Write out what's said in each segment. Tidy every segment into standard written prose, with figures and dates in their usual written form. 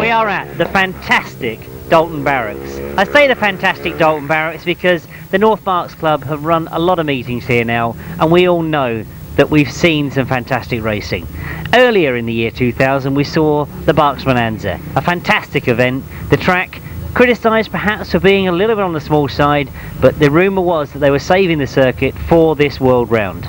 We are at the fantastic Dalton Barracks. I say the fantastic Dalton Barracks because the North Berks Club have run a lot of meetings here now, and we all know that we've seen some fantastic racing. Earlier in the year 2000 we saw the Berks Bonanza, a fantastic event. The track criticised perhaps for being a little bit on the small side, but the rumour was that they were saving the circuit for this World Round.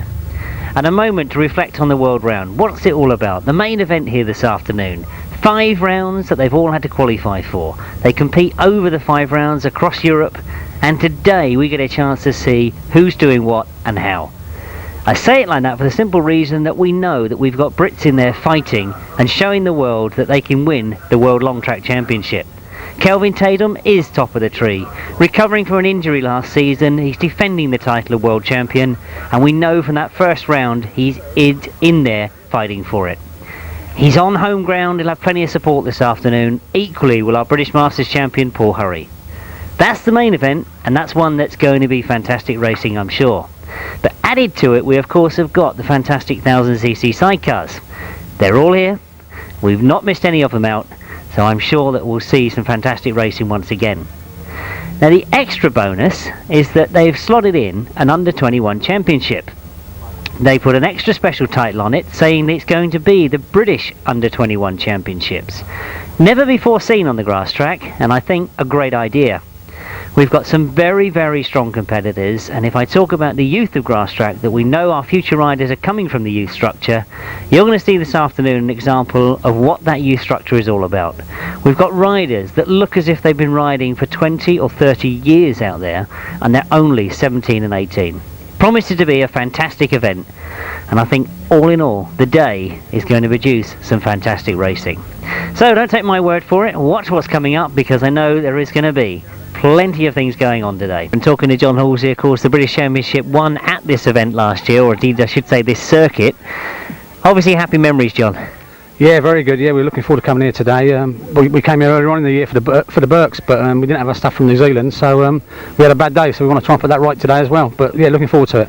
And a moment to reflect on the World Round. What's it all about? The main event here this afternoon. 5 rounds that they've all had to qualify for. They compete over the 5 rounds across Europe, and today we get a chance to see who's doing what and how. I say it like that for the simple reason that we know that we've got Brits in there fighting and showing the world that they can win the World Longtrack Championship. Kelvin Tatum is top of the tree. Recovering from an injury last season, he's defending the title of World Champion, and we know from that first round he's in there fighting for it. He's on home ground, he'll have plenty of support this afternoon. Equally will our British Masters champion Paul Hurry. That's the main event, and that's one that's going to be fantastic racing, I'm sure. But added to it, we of course have got the fantastic 1000cc sidecars. They're all here. We've not missed any of them out, so I'm sure that we'll see some fantastic racing once again. Now the extra bonus is that they've slotted in an under-21 championship. They put an extra special title on it, saying that it's going to be the British Under-21 Championships. Never before seen on the grass track, and I think a great idea. We've got some very, very strong competitors, and if I talk about the youth of grass track, that we know our future riders are coming from the youth structure, you're going to see this afternoon an example of what that youth structure is all about. We've got riders that look as if they've been riding for 20 or 30 years out there, and they're only 17 and 18. Promises to be a fantastic event, and I think all in all the day is going to produce some fantastic racing. So don't take my word for it, watch what's coming up, because I know there is going to be plenty of things going on today. I'm talking to John Halsey, of course. The British Championship won at this event last year, or indeed I should say this circuit. Obviously happy memories, John. Yeah, very good. Yeah, we're looking forward to coming here today. We came here earlier on in the year for the Berks, but we didn't have our stuff from New Zealand, so we had a bad day. So we want to try and put that right today as well. But yeah, looking forward to it.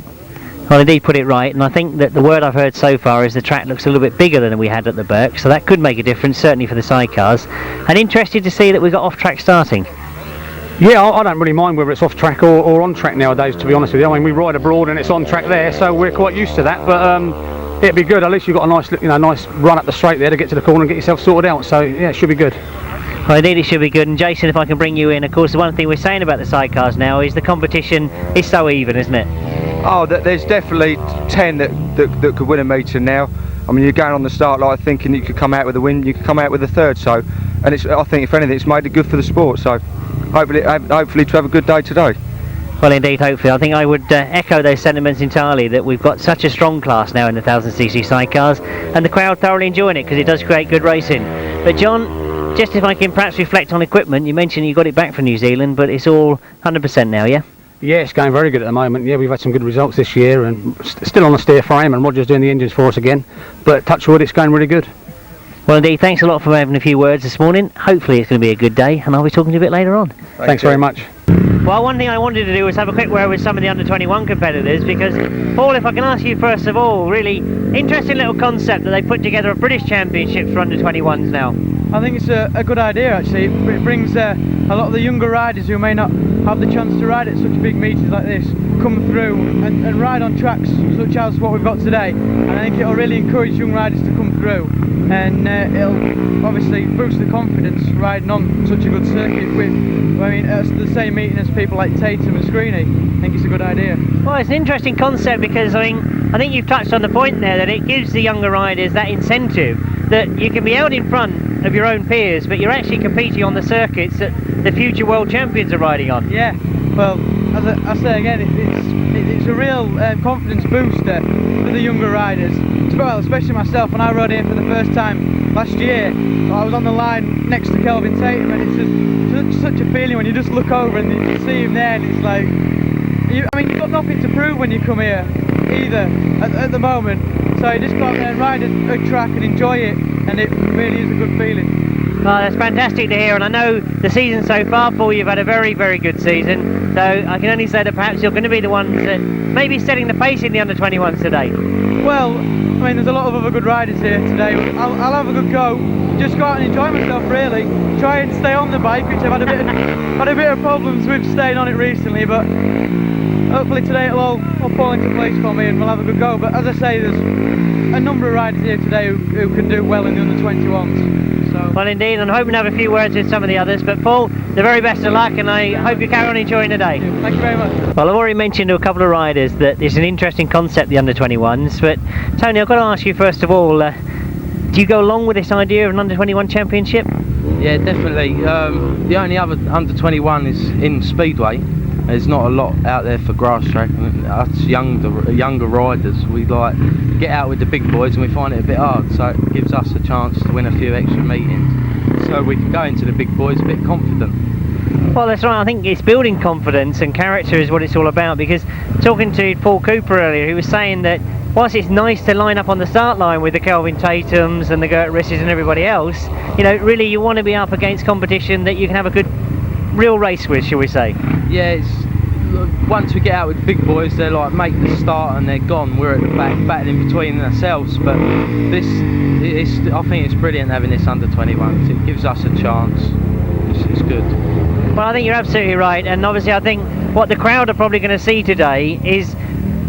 Well, indeed, put it right, and I think that the word I've heard so far is the track looks a little bit bigger than we had at the Berks, so that could make a difference, certainly for the sidecars. And interested to see that we've got off-track starting. Yeah, I don't really mind whether it's off track or on track nowadays, to be honest with you. I mean, we ride abroad and it's on track there, so we're quite used to that. But it'd be good. At least you've got a nice, nice run up the straight there to get to the corner and get yourself sorted out. So yeah, it should be good. Well, indeed, it should be good. And Jason, if I can bring you in, of course, the one thing we're saying about the sidecars now is the competition is so even, isn't it? Oh, there's definitely 10 that could win a meeting now. I mean, you're going on the start line thinking you could come out with a win, you could come out with a third. So, and I think if anything, it's made it good for the sport. So, hopefully to have a good day today. Well, indeed, hopefully. I think I would echo those sentiments entirely, that we've got such a strong class now in the 1000cc sidecars, and the crowd thoroughly enjoying it because it does create good racing. But John, just if I can perhaps reflect on equipment, you mentioned you got it back from New Zealand, but it's all 100% now, yeah? Yeah, it's going very good at the moment. Yeah, we've had some good results this year, and still on the steer frame, and Roger's doing the engines for us again. But touch wood, it's going really good. Well, indeed, thanks a lot for having a few words this morning. Hopefully it's going to be a good day, and I'll be talking to you a bit later on. Thanks very much. Well, one thing I wanted to do was have a quick word with some of the under-21 competitors, because, Paul, if I can ask you first of all, really interesting little concept that they put together a British Championship for under-21s now. I think it's a good idea, actually. It brings a lot of the younger riders who may not have the chance to ride at such big meetings like this come through and ride on tracks such as what we've got today. And I think it'll really encourage young riders to come through, and it'll obviously boost the confidence riding on such a good circuit with, I mean, it's the same meeting as people like Tatum and Screeney. I think it's a good idea. Well, it's an interesting concept because, I think you've touched on the point there that it gives the younger riders that incentive that you can be out in front of your own peers, but you're actually competing on the circuits that the future world champions are riding on. Yeah, well, as I say again, it's a real confidence booster for the younger riders. Well, especially myself, when I rode here for the first time last year, I was on the line next to Kelvin Tatum, and it's just such a feeling when you just look over and you see him there, and it's like, you've got nothing to prove when you come here either at the moment, so you just go out there and ride a track and enjoy it, and it really is a good feeling. Well, that's fantastic to hear, and I know the season so far, Paul, you've had a very, very good season, so I can only say that perhaps you're going to be the ones that may be setting the pace in the under-21s today. Well, mean, there's a lot of other good riders here today. I'll have a good go. Just go out and enjoy myself, really. Try and stay on the bike, which I've had a bit of problems with staying on it recently, but hopefully today it'll all fall into place for me and we'll have a good go. But as I say, there's a number of riders here today who can do well in the under-21s. So. Well, indeed, I'm hoping to have a few words with some of the others, but Paul, the very best of luck, and I hope you carry on enjoying the day. Thank you very much. Well, I've already mentioned to a couple of riders that it's an interesting concept, the under-21s, but Tony, I've got to ask you first of all, do you go along with this idea of an under-21 championship? Yeah, definitely. The only other under-21 is in Speedway. There's not a lot out there for grass track, and us younger riders, we like get out with the big boys and we find it a bit hard, so it gives us a chance to win a few extra meetings, so we can go into the big boys a bit confident. Well, that's right. I think it's building confidence and character is what it's all about, because talking to Paul Cooper earlier, he was saying that whilst it's nice to line up on the start line with the Kelvin Tatums and the Gert Risses and everybody else, you know, really you want to be up against competition that you can have a good real race with, shall we say. Yeah, once we get out with the big boys, they're like make the start and they're gone. We're at the back battling between ourselves, but I think it's brilliant having this under-21s. It gives us a chance. It's good. Well, I think you're absolutely right, and obviously I think what the crowd are probably going to see today is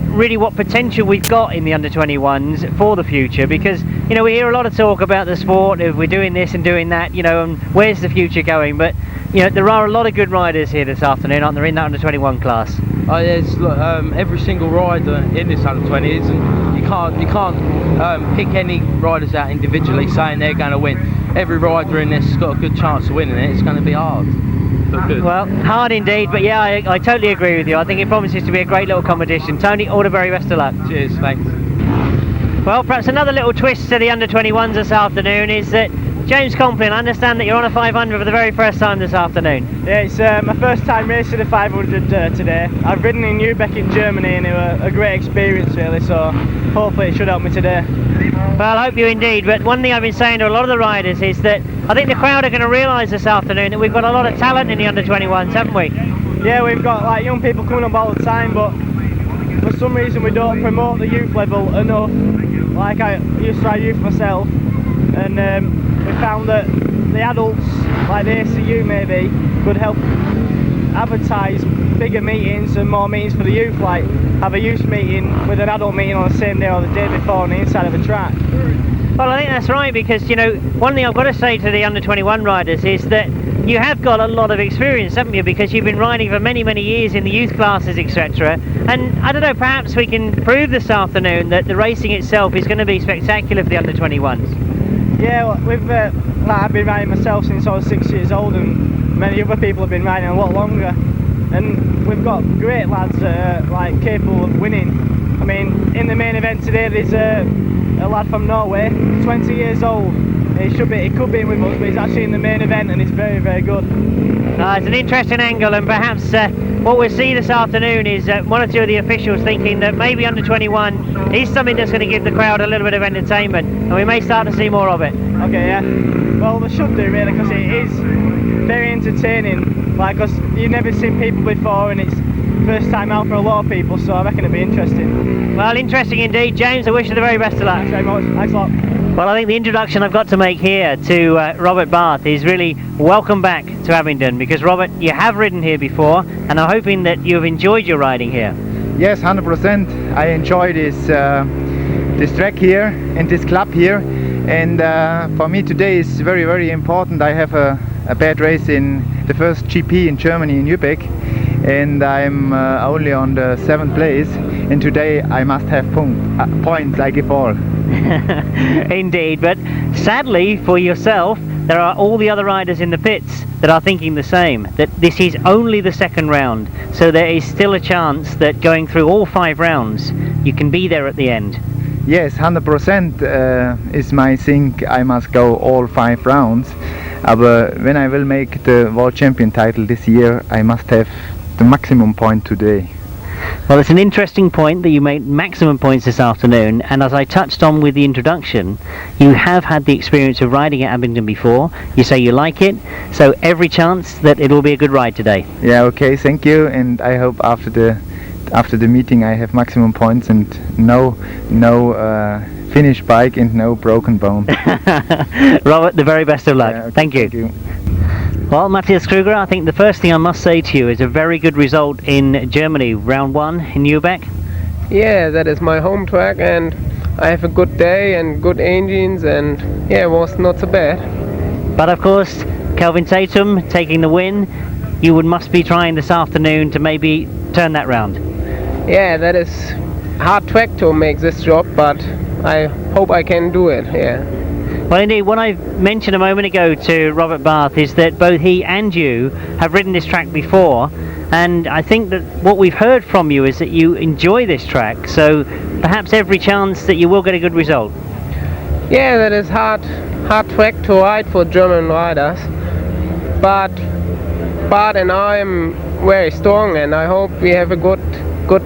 really what potential we've got in the under-21s for the future, because, you know, we hear a lot of talk about the sport, if we're doing this and doing that, you know, and where's the future going, but, you know, there are a lot of good riders here this afternoon, aren't there, in that under-21 class? Oh yeah, it's, every single rider in this under-20s, and you can't pick any riders out individually saying they're going to win. Every rider in this has got a good chance of winning it. It's going to be hard, but good. Well, hard indeed, but yeah, I totally agree with you. I think it promises to be a great little competition. Tony, all the very best of luck. Cheers, thanks. Well, perhaps another little twist to the under-21s this afternoon is that James Complin, I understand that you're on a 500 for the very first time this afternoon. Yeah, it's my first time racing a 500 today. I've ridden in Lübeck in Germany and it was a great experience really, so hopefully it should help me today. Well, I hope you indeed, but one thing I've been saying to a lot of the riders is that I think the crowd are going to realise this afternoon that we've got a lot of talent in the under-21s, haven't we? Yeah, we've got like young people coming up all the time, but for some reason we don't promote the youth level enough. Like I used to ride youth myself, and we found that the adults, like the ACU maybe, could help advertise bigger meetings and more meetings for the youth, like have a youth meeting with an adult meeting on the same day or the day before on the inside of a track. Well, I think that's right, because, you know, one thing I've got to say to the under-21 riders is that you have got a lot of experience, haven't you, because you've been riding for many, many years in the youth classes, etc. And I don't know, perhaps we can prove this afternoon that the racing itself is going to be spectacular for the under-21s. Yeah, well, like I've been riding myself since I was 6 years old, and many other people have been riding a lot longer. And we've got great lads that are like capable of winning. I mean, in the main event today, there's a lad from Norway, 20 years old. He could be with us, but he's actually in the main event, and it's very, very good. It's an interesting angle, and perhaps what we'll see this afternoon is one or two of the officials thinking that maybe under-21 is something that's going to give the crowd a little bit of entertainment, and we may start to see more of it. Okay, yeah. Well, they should do really, because it is very entertaining. Like, cause you've never seen people before, and it's first time out for a lot of people, so I reckon it'll be interesting. Well, interesting indeed, James. I wish you the very best of luck. Thanks very much. Thanks a lot. Well, I think the introduction I've got to make here to Robert Barth is really welcome back to Abingdon, because Robert, you have ridden here before, and I'm hoping that you've enjoyed your riding here. Yes, 100%. I enjoy this track here and this club here, and for me today is very, very important. I have a bad race in the first GP in Germany in Lübeck, and I'm only on the 7th place, and today I must have points. I give all. Indeed, but sadly for yourself, there are all the other riders in the pits that are thinking the same, that this is only the second round, so there is still a chance that going through all 5 rounds you can be there at the end. Yes, 100% is my thing. I must go all 5 rounds, but when I will make the world champion title this year, I must have the maximum point today. Well, it's an interesting point that you made maximum points this afternoon, and as I touched on with the introduction, you have had the experience of riding at Abingdon before. You say you like it, so every chance that it'll be a good ride today. Yeah, okay, thank you, and I hope after the meeting I have maximum points and no finished bike and no broken bone. Robert, the very best of luck. Yeah, okay, Thank you. Well, Matthias Kroger, I think the first thing I must say to you is a very good result in Germany, round 1 in Nürburgring. Yeah, that is my home track, and I have a good day and good engines, and yeah, it was not so bad. But of course, Kelvin Tatum taking the win. You must be trying this afternoon to maybe turn that round. Yeah, that is hard track to make this job, but I hope I can do it. Yeah. Well, indeed, what I mentioned a moment ago to Robert Barth is that both he and you have ridden this track before, and I think that what we've heard from you is that you enjoy this track, so perhaps every chance that you will get a good result. Yeah, that is hard track to ride for German riders, but Bart and I am very strong, and I hope we have a good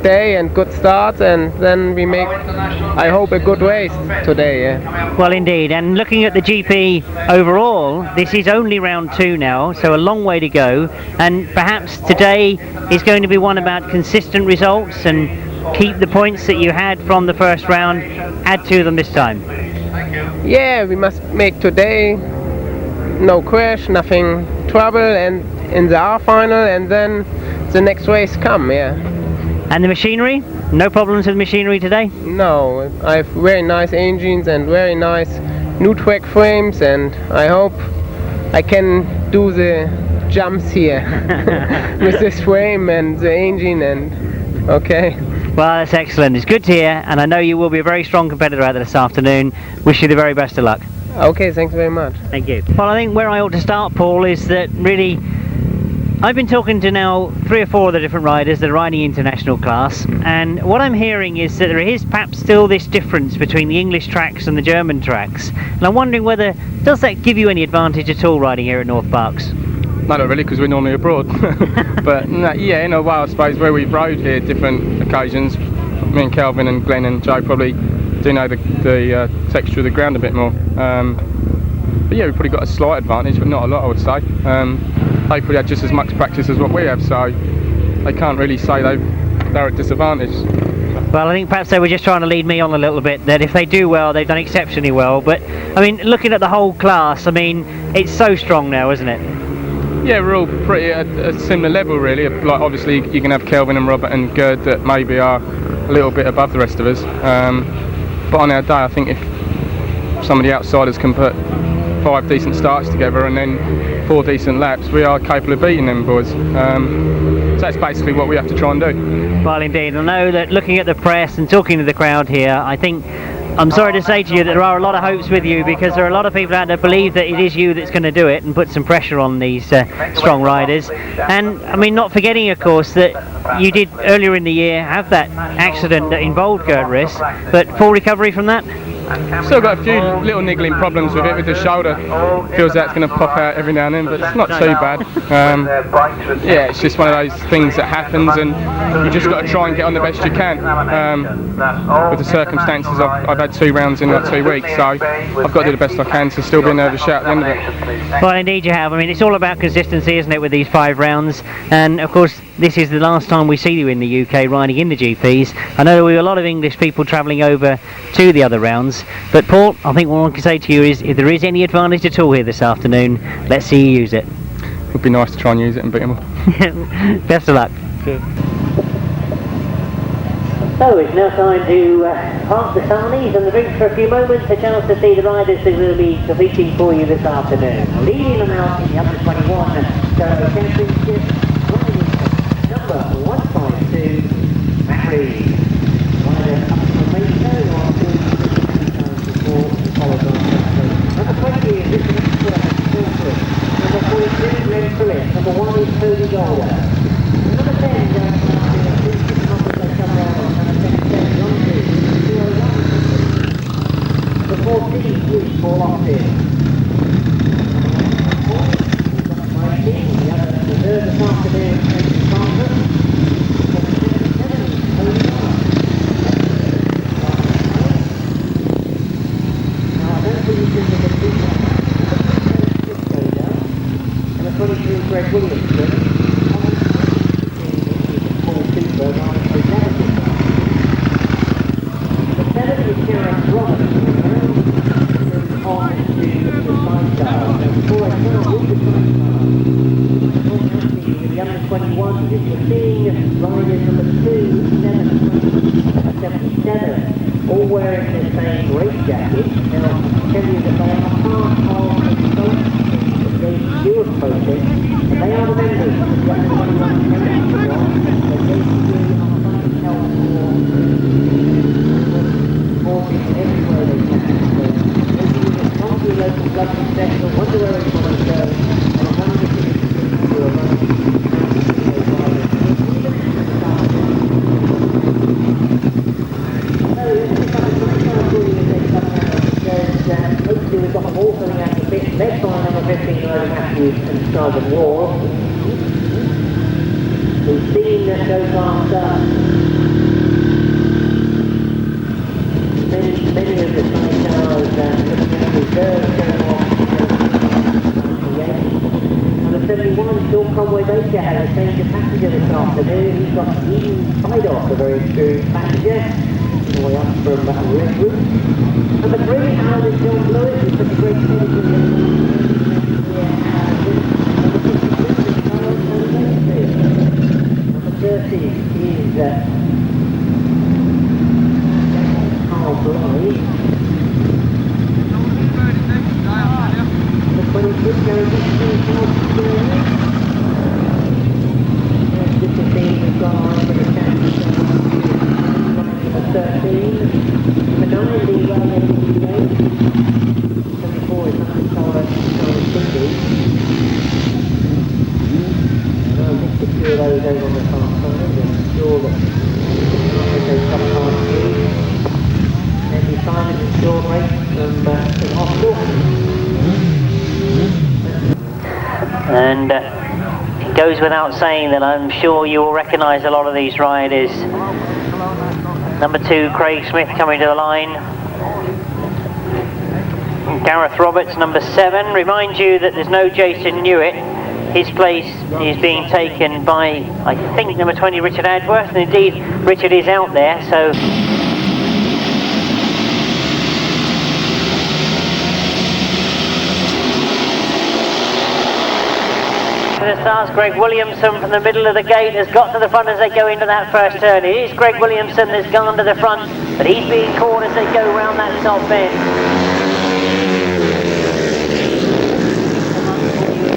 day and good starts, and then we make, I hope, a good race today. Yeah. Well, indeed, and looking at the GP overall, this is only round 2 now, so a long way to go, and perhaps today is going to be one about consistent results and keep the points that you had from the first round, add to them this time. Yeah, we must make today no crash, nothing trouble, and in the R final, and then the next race come. Yeah. And the machinery? No problems with machinery today? No, I have very nice engines and very nice new track frames, and I hope I can do the jumps here with this frame and the engine, and okay. Well, that's excellent. It's good to hear, and I know you will be a very strong competitor out there this afternoon. Wish you the very best of luck. Okay, thanks very much. Thank you. Well, I think where I ought to start, Paul, is that really I've been talking to now 3 or 4 of the different riders that are riding international class, and what I'm hearing is that there is perhaps still this difference between the English tracks and the German tracks, and I'm wondering whether, does that give you any advantage at all riding here at North Berks? No, not really, because we're normally abroad. But no, yeah, in a way, I suppose, where we've rode here different occasions, me and Kelvin and Glenn and Joe probably do know the texture of the ground a bit more. But yeah, we've probably got a slight advantage, but not a lot, I would say. They probably had just as much practice as what we have, so they can't really say they're at disadvantage. Well, I think perhaps they were just trying to lead me on a little bit, that if they do well, they've done exceptionally well. But, I mean, looking at the whole class, I mean, it's so strong now, isn't it? Yeah, we're all pretty at a similar level, really. Like, obviously, you can have Kelvin and Robert and Gerd that maybe are a little bit above the rest of us. But on our day, I think if some of the outsiders can put 5 decent starts together and then 4 decent laps, we are capable of beating them boys. So that's basically what we have to try and do. Well, indeed. I know that looking at the press and talking to the crowd here, I think, I'm sorry to say to you that there are a lot of hopes with you, because there are a lot of people out there believe that it is you that's going to do it and put some pressure on these strong riders. And I mean, not forgetting of course that you did earlier in the year have that accident that involved Gerd Riss, but full recovery from that? Still got a few little niggling problems with it, with the shoulder. Feels like it's going to pop out every now and then, but it's not too bad. Yeah, it's just one of those things that happens, and you just got to try and get on the best you can. With the circumstances, I've had 2 rounds in like 2 weeks, so I've got to do the best I can to still be a nervous shout at the end of it. Well, indeed you have. I mean, it's all about consistency, isn't it, with these 5 rounds? And of course, this is the last time we see you in the UK riding in the GPs. I know there were a lot of English people travelling over to the other rounds, but Paul, I think what I can say to you is, if there is any advantage at all here this afternoon, let's see you use it. It would be nice to try and use it and beat them all. Best of luck. So it's now time to park the Sarnies and the drinks for a few moments, a chance to see the riders that will be competing for you this afternoon. Leading them out in the under 21 championship, number 152, Matt Reed. Rider up from Mayfair, on 2 before, followed on number 20 is Richard Express, number 42, Glen Phillips, number 1 is Tolley Golder, number 10 going the 14 is Paul Knott. 19, the other third this afternoon, now, I don't think you can look at and the 23 Greg Williams. Paul Pijper, Gareth Roberts on to the sidecars. And for a now with the sidecars, the under 21s is the seeing riders number 2, 7, 77, all wearing the same race jacket. Now, I'll tell you that they are part of the boat that they do approaching, and they are the members of the under 21 championship squad. They basically are trying to help forces everywhere they can. So, they do this come to a local club successful, wonder where everybody goes, and 150 people are running. Hopefully we've got them all coming out the pitch, led by number 15, Logan Matthews and Sergeant Wall. We've seen that so far many of the sidecars looking at reserves going off. Number 71, Sean Conway Baker has a change of passenger this afternoon. He's got Ian Spidoff, a very experienced passenger, all the way up from Redwood. Number 3, Alan and John Lewis, who's such a great pedigree. Number 30 is Carl Blythe. Number 26, Gary Dixon, this is being gone for the championship. Number 13, number 9, the Railway 74 is Matthew Tolley, Cindy. And I'll mix the two of those over on the far side and ensure that those come past through. And we find an insured race from Hospital. And it goes without saying that I'm sure you will recognise a lot of these riders. Number 2, Craig Smith coming to the line. Gareth Roberts, number 7. Remind you that there's no Jason Newitt. His place is being taken by, I think, number 20, Richard Adworth. And indeed, Richard is out there, so... The stars, Greg Williamson from the middle of the gate has got to the front as they go into that first turn. It is Greg Williamson that's gone to the front, but he's being caught as they go round that top bend.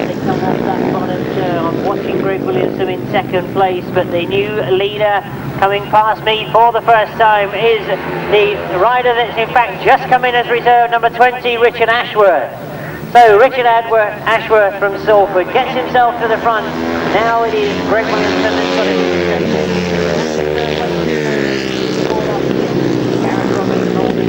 They come off that bottom turn. I'm watching Greg Williamson in second place, but the new leader coming past me for the first time is the rider that's in fact just come in as reserve, number 20, Richard Ashworth. So Richard Ashworth from Salford gets himself to the front. Now it is Greg Williamson that's got it. Gareth Roberts holding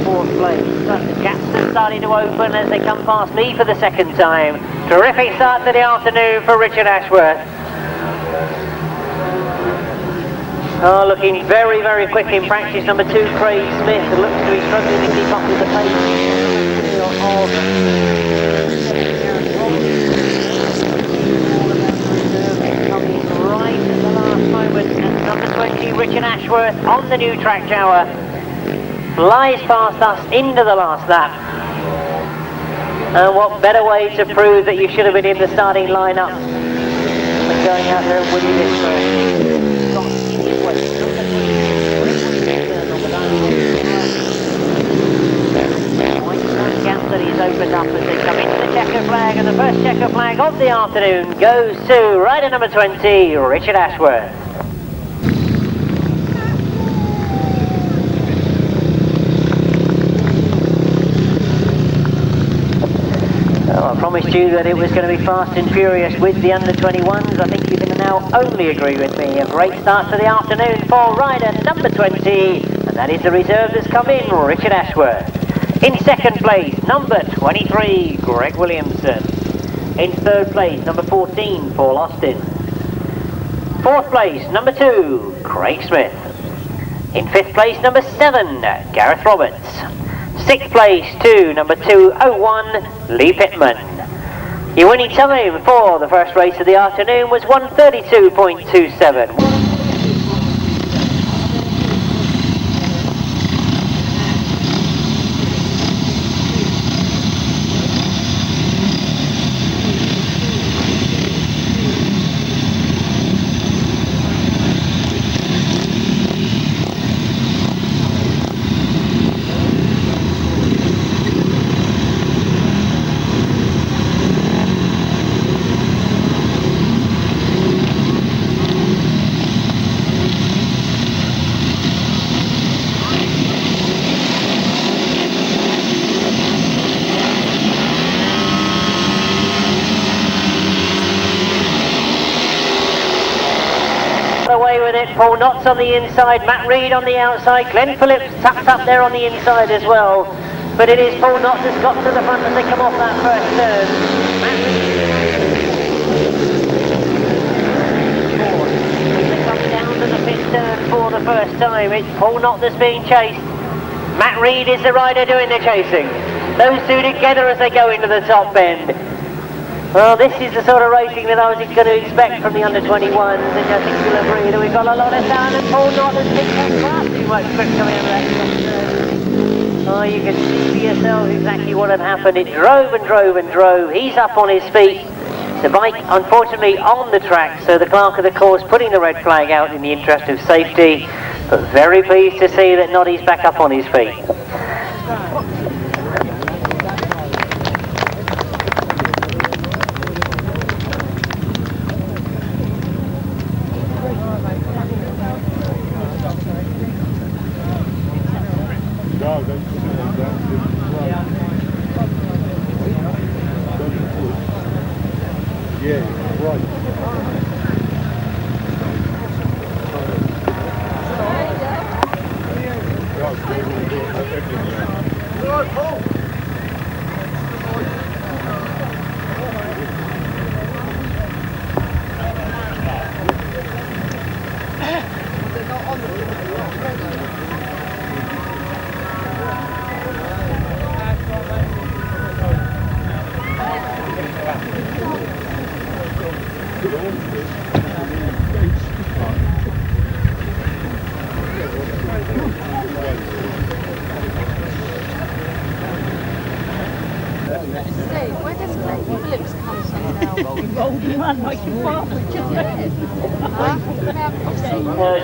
fourth place. But the gaps are starting to open as they come past me for the second time. Terrific start to the afternoon for Richard Ashworth. Oh, looking very, very quick in practice. Number 2, Craig Smith, looks to be struggling to keep up with the pace of coming right at the last moment, and number 20, Richard Ashworth on the new track tower flies past us into the last lap. And what better way to prove that you should have been in the starting lineup than going out there and winning this first. Gap that he's opened up as they come into the checker flag, and the first checker flag of the afternoon goes to rider number 20, Richard Ashworth. Well, I promised you that it was going to be fast and furious with the under 21s. I think you can now only agree with me. A great start to the afternoon for rider number 20, and that is the reserve that's come in, Richard Ashworth. In second place, number 23, Greg Williamson. In third place, number 14, Paul Austin. Fourth place, number 2, Craig Smith. In fifth place, number 7, Gareth Roberts. Sixth place to number 201, Lee Pittman. Your winning time for the first race of the afternoon was 1:32.27. minute. Paul Knott's on the inside, Matt Reed on the outside, Glen Phillips tucked up there on the inside as well. But it is Paul Knott that's got to the front as they come off that first turn. Matt Reed coming down to the fifth turn for the first time. It's Paul Knott that's being chased. Matt Reed is the rider doing the chasing. Those two together as they go into the top bend. Well, this is the sort of racing that I was going to expect from the under-21s, and I think you'll agree that we've got a lot of sound, and Paul Knott has picked up far too much grip coming out of that top turn. Oh, you can see for yourselves exactly what had happened. It drove and drove and drove. He's up on his feet. The bike, unfortunately, on the track, so the clerk of the course putting the red flag out in the interest of safety, but very pleased to see that Noddy's back up on his feet.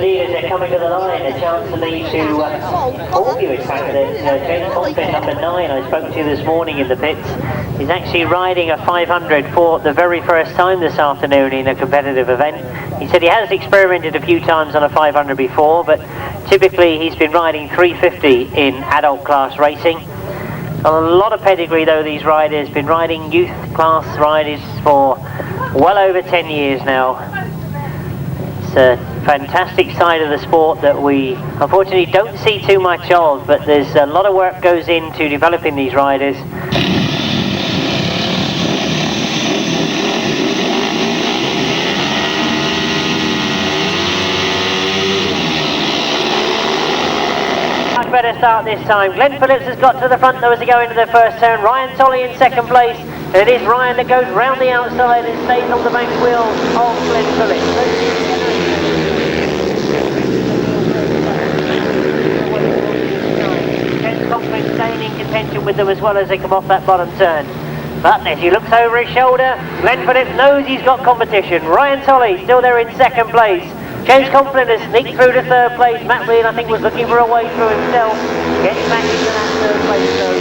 Leaders are coming to the line, a chance to lead to all of you in fact. James Complin, number 9, I spoke to this morning in the pits. He's actually riding a 500 for the very first time this afternoon in a competitive event. He said he has experimented a few times on a 500 before, but typically he's been riding 350 in adult class racing. A lot of pedigree though, these riders, been riding youth class riders for well over 10 years now. It's a fantastic side of the sport that we unfortunately don't see too much of, but there's a lot of work goes into developing these riders. Better start this time. Glen Phillips has got to the front though as they go into their first turn. Ryan Tolley in second place, and it is Ryan that goes round the outside and stays on the bank wheel of Glen Phillips. Complin staying in contention with them as well as they come off that bottom turn. But as he looks over his shoulder, Glen Phillips knows he's got competition. Ryan Tolley still there in second place. James Complin has sneaked through to third place. Matt Reed, I think, was looking for a way through himself. Getting back into that third place, though.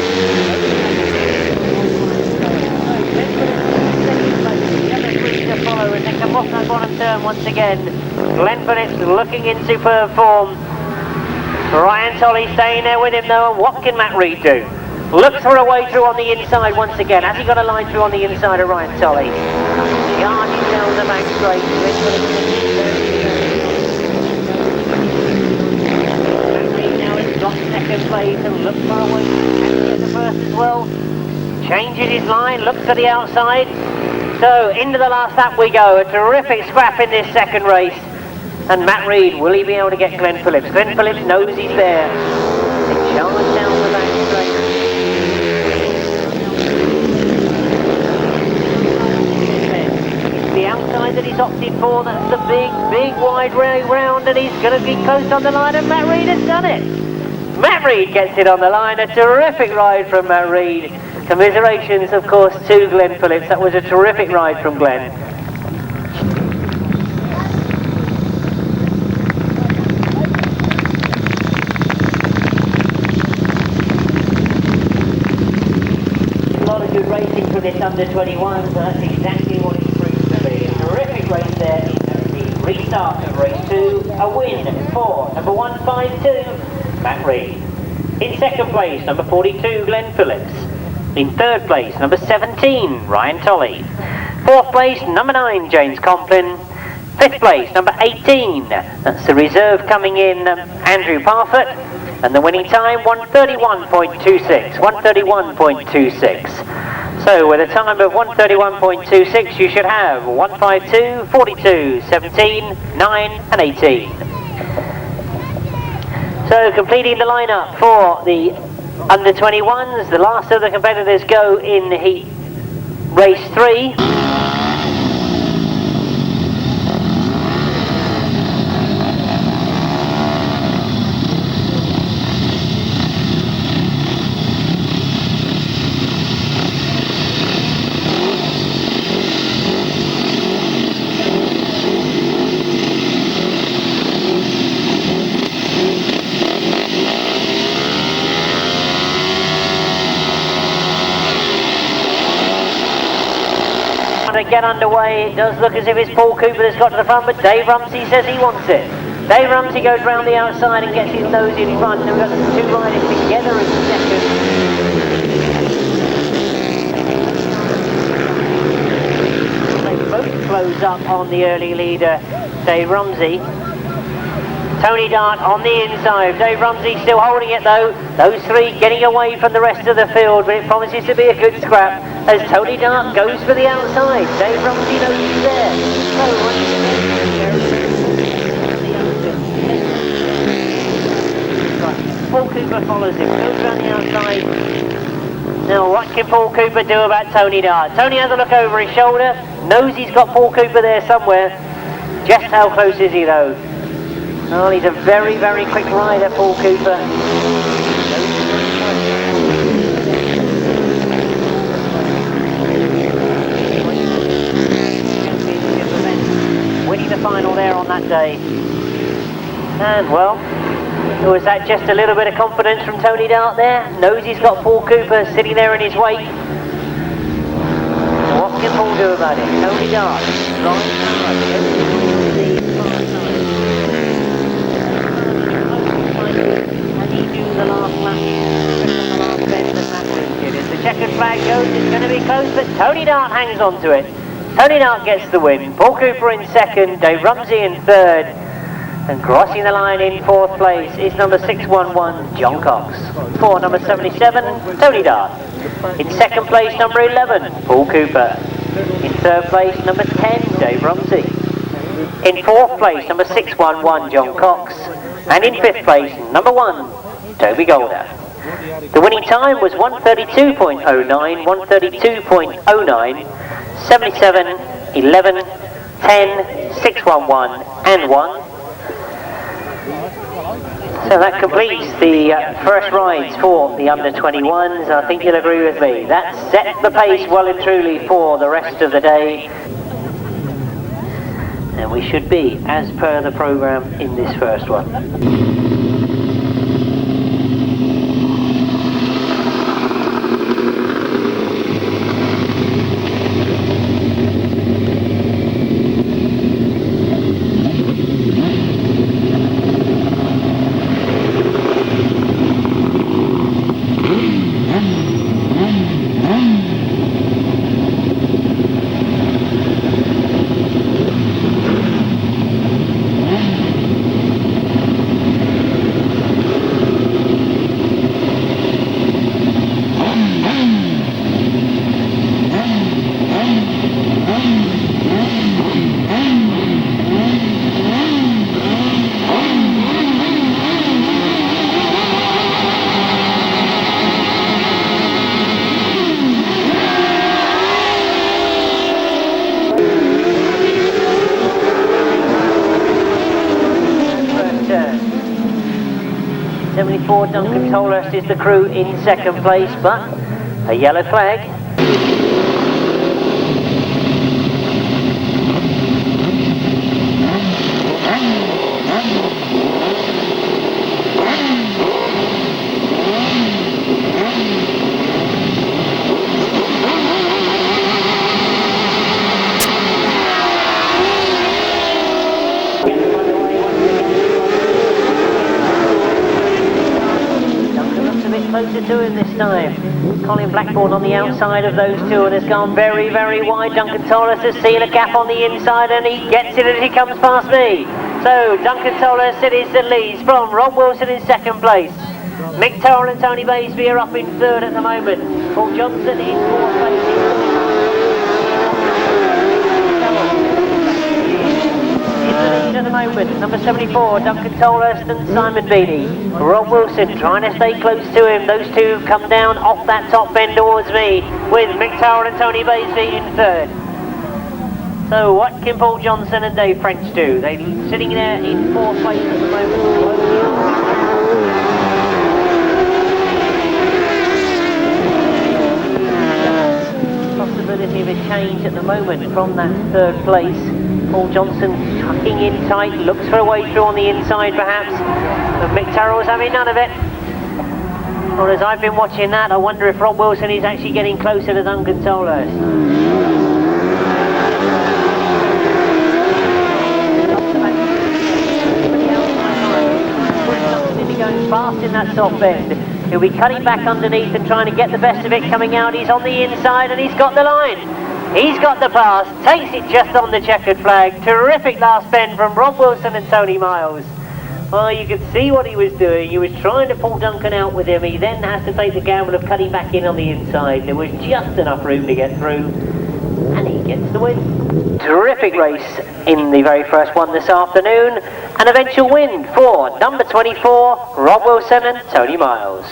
The other three to follow as they come off that bottom turn once again. Glen Phillips looking in superb form. Ryan Tolley staying there with him, though, and what can Matt Reed do? Looks for a way through on the inside once again. Has he got a line through on the inside of Ryan Tolley? Charging down the back straight. Got second place and looks for a way to get the first as well. Changes his line, looks to the outside. So into the last lap we go. A terrific scrap in this second race. And Matt Reed, will he be able to get Glen Phillips? Glen Phillips knows he's there. They charge down the back straight. It's the outside that he's opted for. That's the big wide round, and he's going to be close on the line, and Matt Reed has done it. Matt Reed gets it on the line. A terrific ride from Matt Reed. Commiserations, of course, to Glen Phillips. That was a terrific ride from Glen. A lot of good racing for this under-21s, and that's exactly what it proves to be. A terrific race there in the restart of race 2. A win for number 152. Matt Reed. In second place, number 42, Glen Phillips. In third place, number 17, Ryan Tolley. Fourth place, number 9, James Complin. 5th place, number 18. That's the reserve coming in, Andrew Parfitt. And the winning time, 1:31.26. 1:31.26. So with a time of 1:31.26, you should have 1:52, 42, 17, 9 and 18. So completing the lineup for the under 21s, the last of the competitors go in heat race 3. To get underway, it does look as if it's Paul Cooper that's got to the front, but Dave Rumsey says he wants it. Dave Rumsey goes round the outside and gets his nose in front, and we've got the two riders together in second. They both close up on the early leader, Dave Rumsey. Tony Dart on the inside. Dave Rumsey still holding it though. Those three getting away from the rest of the field, but it promises to be a good scrap as Tony Dart goes for the outside. Dave Rumsey knows he's there. Paul Cooper follows him, goes around the outside. Now what can Paul Cooper do about Tony Dart? Tony has a look over his shoulder, knows he's got Paul Cooper there somewhere. Just how close is he though? Oh, he's a very, very quick rider, Paul Cooper. Winning the final there on that day. And well, was that just a little bit of confidence from Tony Dart there? Knows he's got Paul Cooper sitting there in his wake. What can Paul do about it? Tony Dart, right hard. The last lap, the last bend that Matthews did. As the checkered flag goes, it's going to be close, but Tony Dart hangs on to it. Tony Dart gets the win. Paul Cooper in second, Dave Rumsey in third, and crossing the line in 4th place is number 611, John Cox. For number 77, Tony Dart. In 2nd place, number 11, Paul Cooper. In 3rd place, number 10, Dave Rumsey. In 4th place, number 611, John Cox. And in 5th place, number 1, Toby Golder. The winning time was 1:32.09, 1:32.09, 77, 11, 10, 611 and 1. So that completes the first rides for the under 21s. I think you'll agree with me. That set the pace well and truly for the rest of the day. And we should be as per the programme in this first one. Duncan Tolhurst is the crew in 2nd place, but a yellow flag. closer to him this time. Colin Blackburn on the outside of those two and has gone very, very wide. Duncan Tolley has sealed a gap on the inside and he gets it as he comes past me. So Duncan Tolley is the leads from Rob Wilson in second place. Mick Terrell and Tony Baisby are up in third at the moment. Paul Johnson in fourth place. At the moment, number 74, Duncan Tolhurst and Simon Beattie. Rob Wilson trying to stay close to him. Those two come down off that top bend towards me with Mick Terrell and Tony Baisby in third. So what can Paul Johnson and Dave French do? They're sitting there in fourth place at the moment. Possibility of a change at the moment from that third place. Paul Johnson tucking in tight, looks for a way through on the inside perhaps, but Mick Terrell's having none of it. Well, as I've been watching that, I wonder if Rob Wilson is actually getting closer to Duncan Tolhurst. Going fast in that top bend. He'll be cutting back underneath and trying to get the best of it coming out. He's on the inside and he's got the line. He's got the pass, takes it just on the checkered flag. Terrific last bend from Rob Wilson and Tony Miles. Well, you could see what he was doing. He was trying to pull Duncan out with him. He then has to take the gamble of cutting back in on the inside. There was just enough room to get through. And he gets the win. Terrific race in the very first one this afternoon. An eventual win for number 24, Rob Wilson and Tony Miles.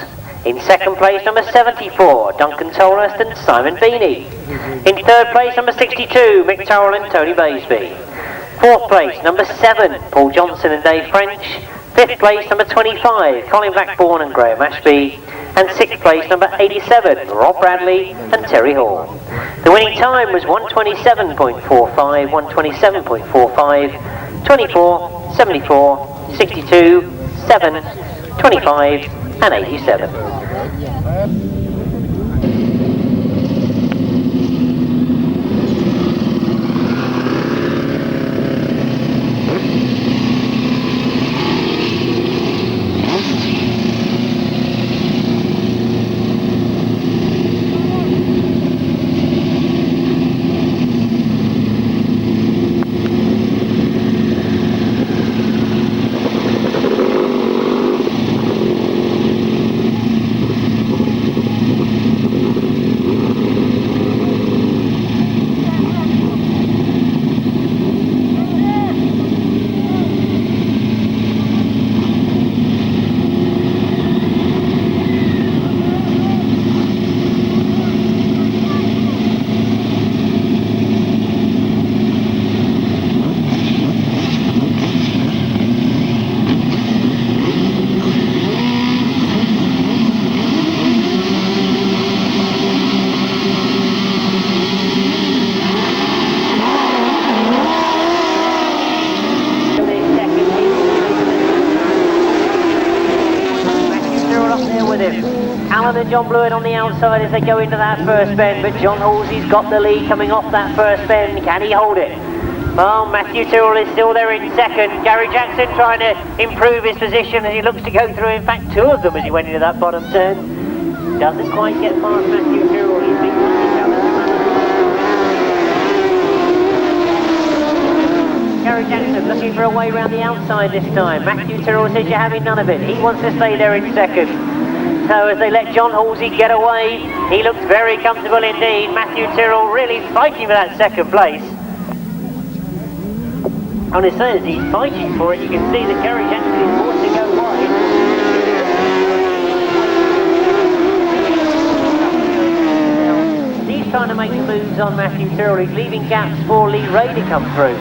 In second place, number 74, Duncan Tolhurst and Simon Beattie. In third place, number 62, Mick Terrell and Tony Baisby. Fourth place, number 7, Paul Johnson and Dave French. Fifth place, number 25, Colin Blackburn and Graham Ashby. And sixth place, number 87, Rob Bradley and Terry Hall. The winning time was 1:27.45, 1:27.45, 24, 74, 62, 7, 25 and 87. John Blewett on the outside as they go into that first bend, but John Halsey's got the lead coming off that first bend. Can he hold it? Well, Matthew Tyrrell is still there in second. Gary Jackson trying to improve his position as he looks to go through, in fact, two of them as he went into that bottom turn. Doesn't quite get past Matthew Tyrrell. He's been Gary Jackson looking for a way around the outside this time. Matthew Tyrrell says you're having none of it. He wants to stay there in second. So as they let John Halsey get away, he looks very comfortable indeed. Matthew Tyrrell really fighting for that second place. And as soon as he's fighting for it, you can see that Gary Jackson is forced to go wide. He's trying to make moves on Matthew Tyrrell. He's leaving gaps for Lee Ray to come through.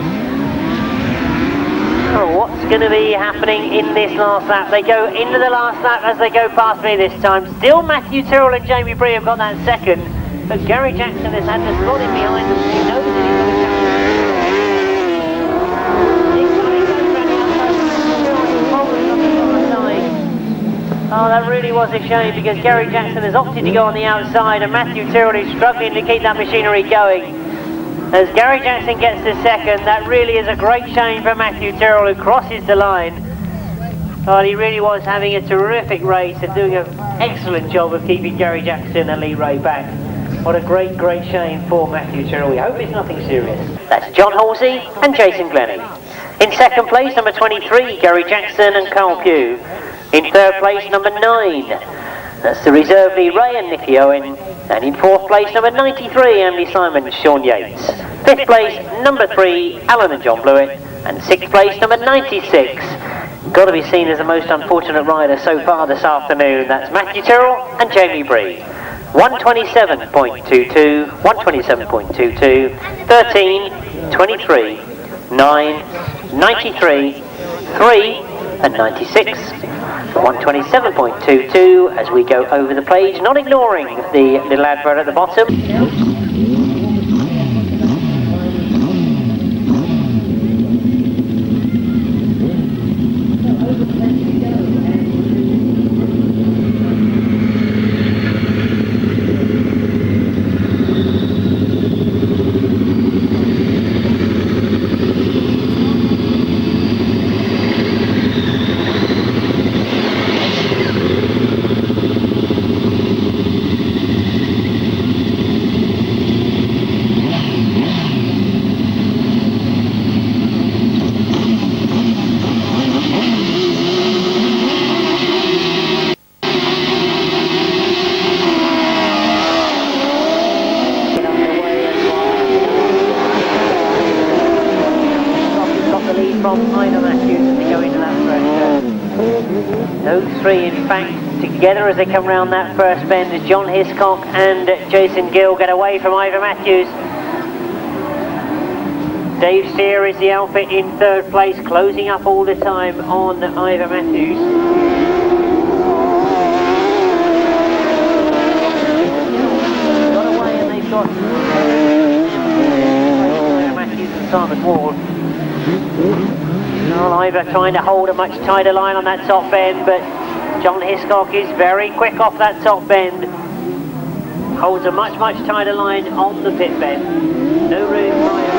Oh, what's going to be happening in this last lap? They go into the last lap as they go past me this time. Still Matthew Tyrrell and Jamie Bree have got that second, but Gary Jackson has had to slot in behind them. He knows that he's Oh, that really was a shame because Gary Jackson has opted to go on the outside and Matthew Tyrrell is struggling to keep that machinery going. As Gary Jackson gets to second, that really is a great shame for Matthew Tyrrell who crosses the line. Well, he really was having a terrific race and doing an excellent job of keeping Gary Jackson and Lee Ray back. What a great shame for Matthew Tyrrell. We hope it's nothing serious. That's John Halsey and Jason Glennie. In second place, number 23, Gary Jackson and Carl Pugh. In third place, number 9. That's the reserve Lee Ray and Nicky Owen. And in fourth place, number 93, Andy Simon and Sean Yates. Fifth place, number 3, Alan and John Blewett. And sixth place, number 96. Got to be seen as the most unfortunate rider so far this afternoon. That's Matthew Tyrrell and Jamie Bree. 127.22, 127.22, 13, 23, 9, 93, 3 and 96. 127.22 as we go over the page, not ignoring the little advert at the bottom. Together as they come round that first bend as John Hiscock and Jason Gill get away from Ivor Matthews. Dave Steer is the outfit in third place, closing up all the time on Ivor Matthews. Got away and they've got Ivor Matthews and Simon Wall. Well, Ivor trying to hold a much tighter line on that top bend, but John Hiscock is very quick off that top bend. Holds a much tighter line on the pit bend. No room for Ivor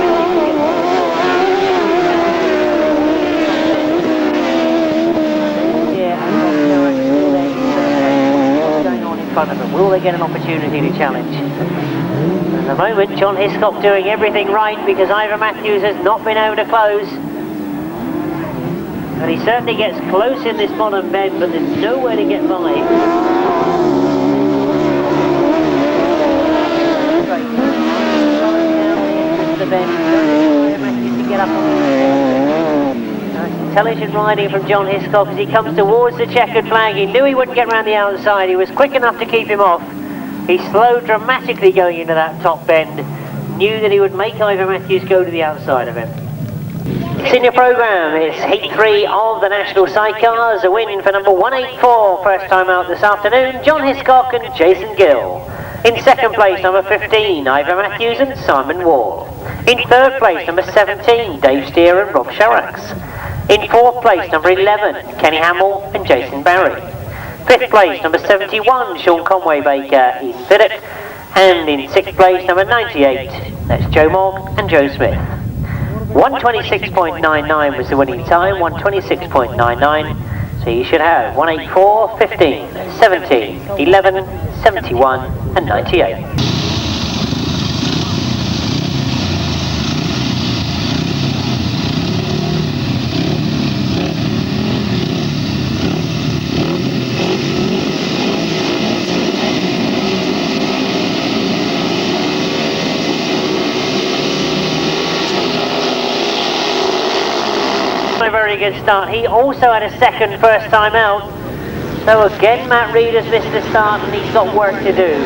what's going on in front of them? Will they get an opportunity to challenge? At the moment, John Hiscock doing everything right because Ivor Matthews has not been able to close. And he certainly gets close in this bottom bend, but there's nowhere to get by. The bend, to get up on intelligent riding from John Hiscock as he comes towards the checkered flag. He knew he wouldn't get round the outside. He was quick enough to keep him off. He slowed dramatically going into that top bend. Knew that he would make Ivor Matthews go to the outside of him. Senior programme is Heat 3 of the National Sidecars, a win for number 184, first time out this afternoon, John Hiscock and Jason Gill. In second place, number 15, Ivor Matthews and Simon Wall. In third place, number 17, Dave Steer and Rob Sharax. In fourth place, number 11, Kenny Hamill and Jason Barry. Fifth place, number 71, Sean Conway Baker, Ian Fiddick. And in sixth place, number 98, that's Joe Mogg and Joe Smith. 126.99 was the winning time, 126.99, so you should have 184, 15, 17, 11, 71 and 98. A very good start. He also had a second first time out. So again, Matt Reed has missed the start and he's got work to do.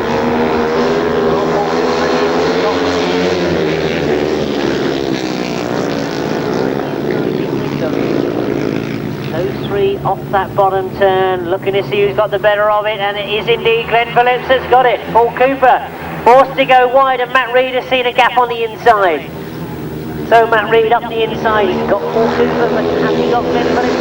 Those three off that bottom turn, looking to see who's got the better of it, and it is indeed Glen Phillips has got it. Paul Cooper forced to go wide and Matt Reed has seen a gap on the inside. So Matt Reed up the inside, he's got Paul Cooper, but has he got Glen Phillips?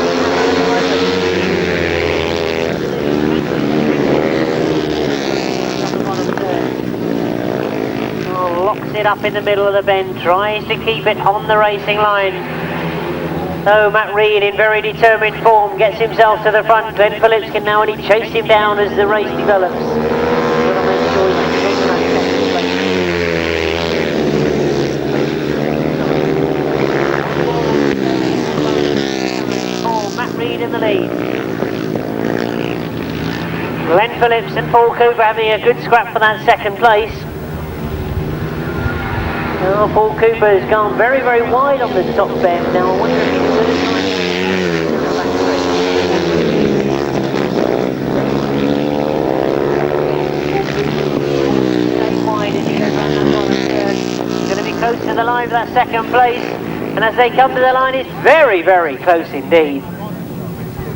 Oh, locks it up in the middle of the bend, tries to keep it on the racing line. So Matt Reed in very determined form gets himself to the front. Glen Phillips can now only chase him down as the race develops. Matt Reed in the lead. Glen Phillips and Paul Cooper having a good scrap for that second place. Oh, Paul Cooper has gone very, very wide on the top bend now. I wonder if he's going to try and wide as he goes round that corner. He's going to be close to the line for that second place. And as they come to the line, it's very, very close indeed.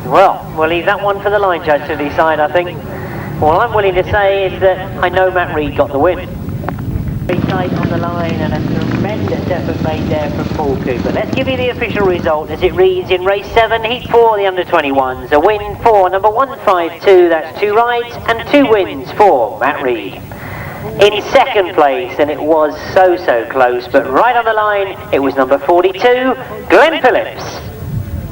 Well, we'll leave that one for the line judge to decide, I think. All I'm willing to say is that I know Matt Reed got the win. Very tight on the line and a tremendous effort made there from Paul Cooper. Let's give you the official result as it reads in race 7, heat 4, the under-21s. A win for number 152, that's 2 rides, and 2 wins for Matt Reed. In second place, and it was so close, but right on the line, it was number 42, Glen Phillips.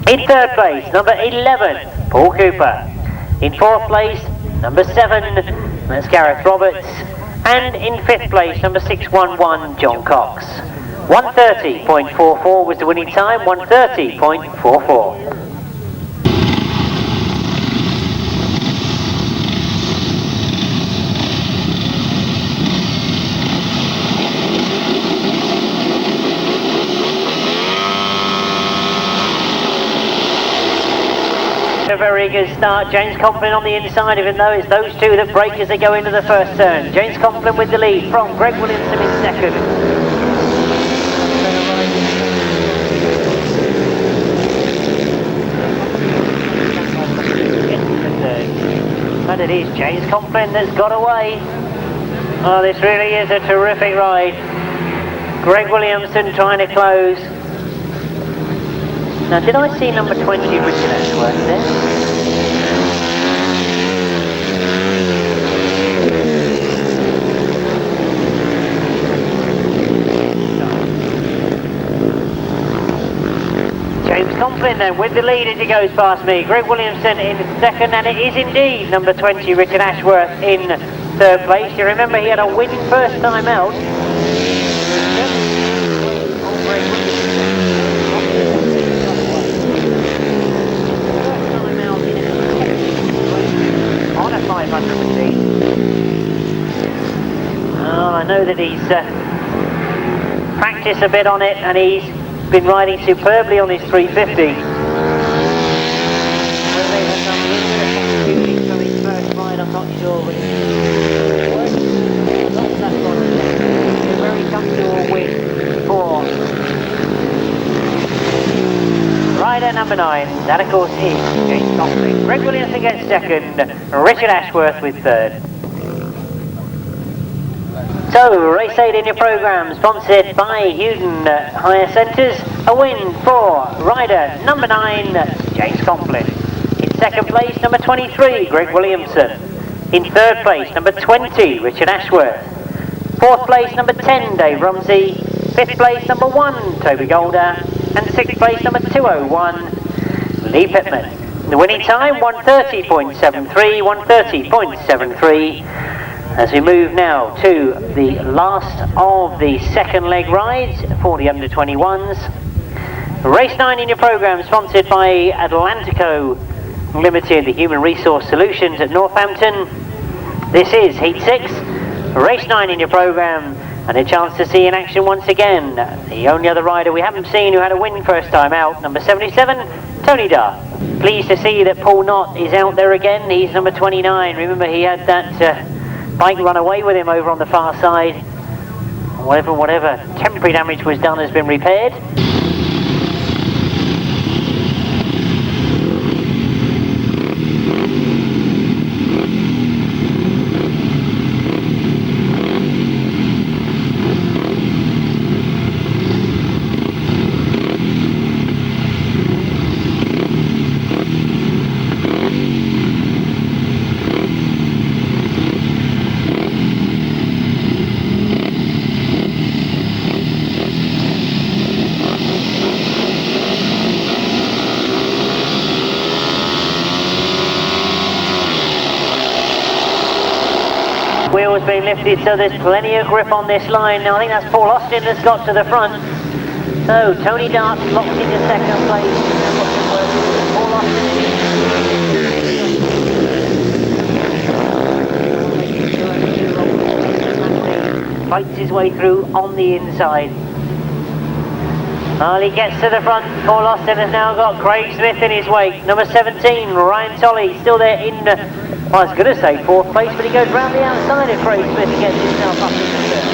In third place, number 11, Paul Cooper. In fourth place, number 7, that's Gareth Roberts. And in fifth place, number 611, John Cox. 1:30.44 was the winning time, 1:30.44. A very good start. James Complin on the inside, even though it's those two that break as they go into the first turn. James Complin with the lead from Greg Williamson in second. And it is James Complin that's got away. Oh, this really is a terrific ride. Greg Williamson trying to close. Now, did I see number 20, Richard Ashworth, there? James Complin then with the lead as he goes past me. Greg Williamson in second, and it is indeed number 20, Richard Ashworth in third place. You remember he had a win first time out. On a 500 Oh, I know that he's practiced a bit on it, and he's been riding superbly on his 350. Whether they have done a little bit of from his first ride, I'm not sure. But a very comfortable win for rider number 9. That, of course, is James Complin. Greg Williamson gets second, Richard Ashworth with third. So, race 8 in your programme, sponsored by Hewden Hire Centres. A win for rider number 9, James Complin. In second place, number 23, Greg Williamson. In third place, number 20, Richard Ashworth. Fourth place, number 10, Dave Rumsey. Fifth place, number 1, Toby Golder. And sixth place, number 201, Lee Pittman. The winning time, 1:30.73, 1:30.73. As we move now to the last of the second leg rides for the under-21s. Race 9 in your programme, sponsored by Atlantico Limited, the Human Resource Solutions at Northampton. This is Heat 6, Race 9 in your programme, and a chance to see in action once again the only other rider we haven't seen who had a win first time out, number 77, Tony Darr. Pleased to see that Paul Knott is out there again. He's number 29. Remember, he had that bike run away with him over on the far side. Whatever temporary damage was done has been repaired. been lifted, so there's plenty of grip on this line. Now I think that's Paul Austin that's got to the front. So Tony Dart locked into second place. Paul Austin fights his way through on the inside. Well, he gets to the front. Paul Austin has now got Craig Smith in his wake. Number 17, Ryan Tolley, still there in, well, I was going to say fourth place, but he goes round the outside of Craig Smith and gets himself up in the third.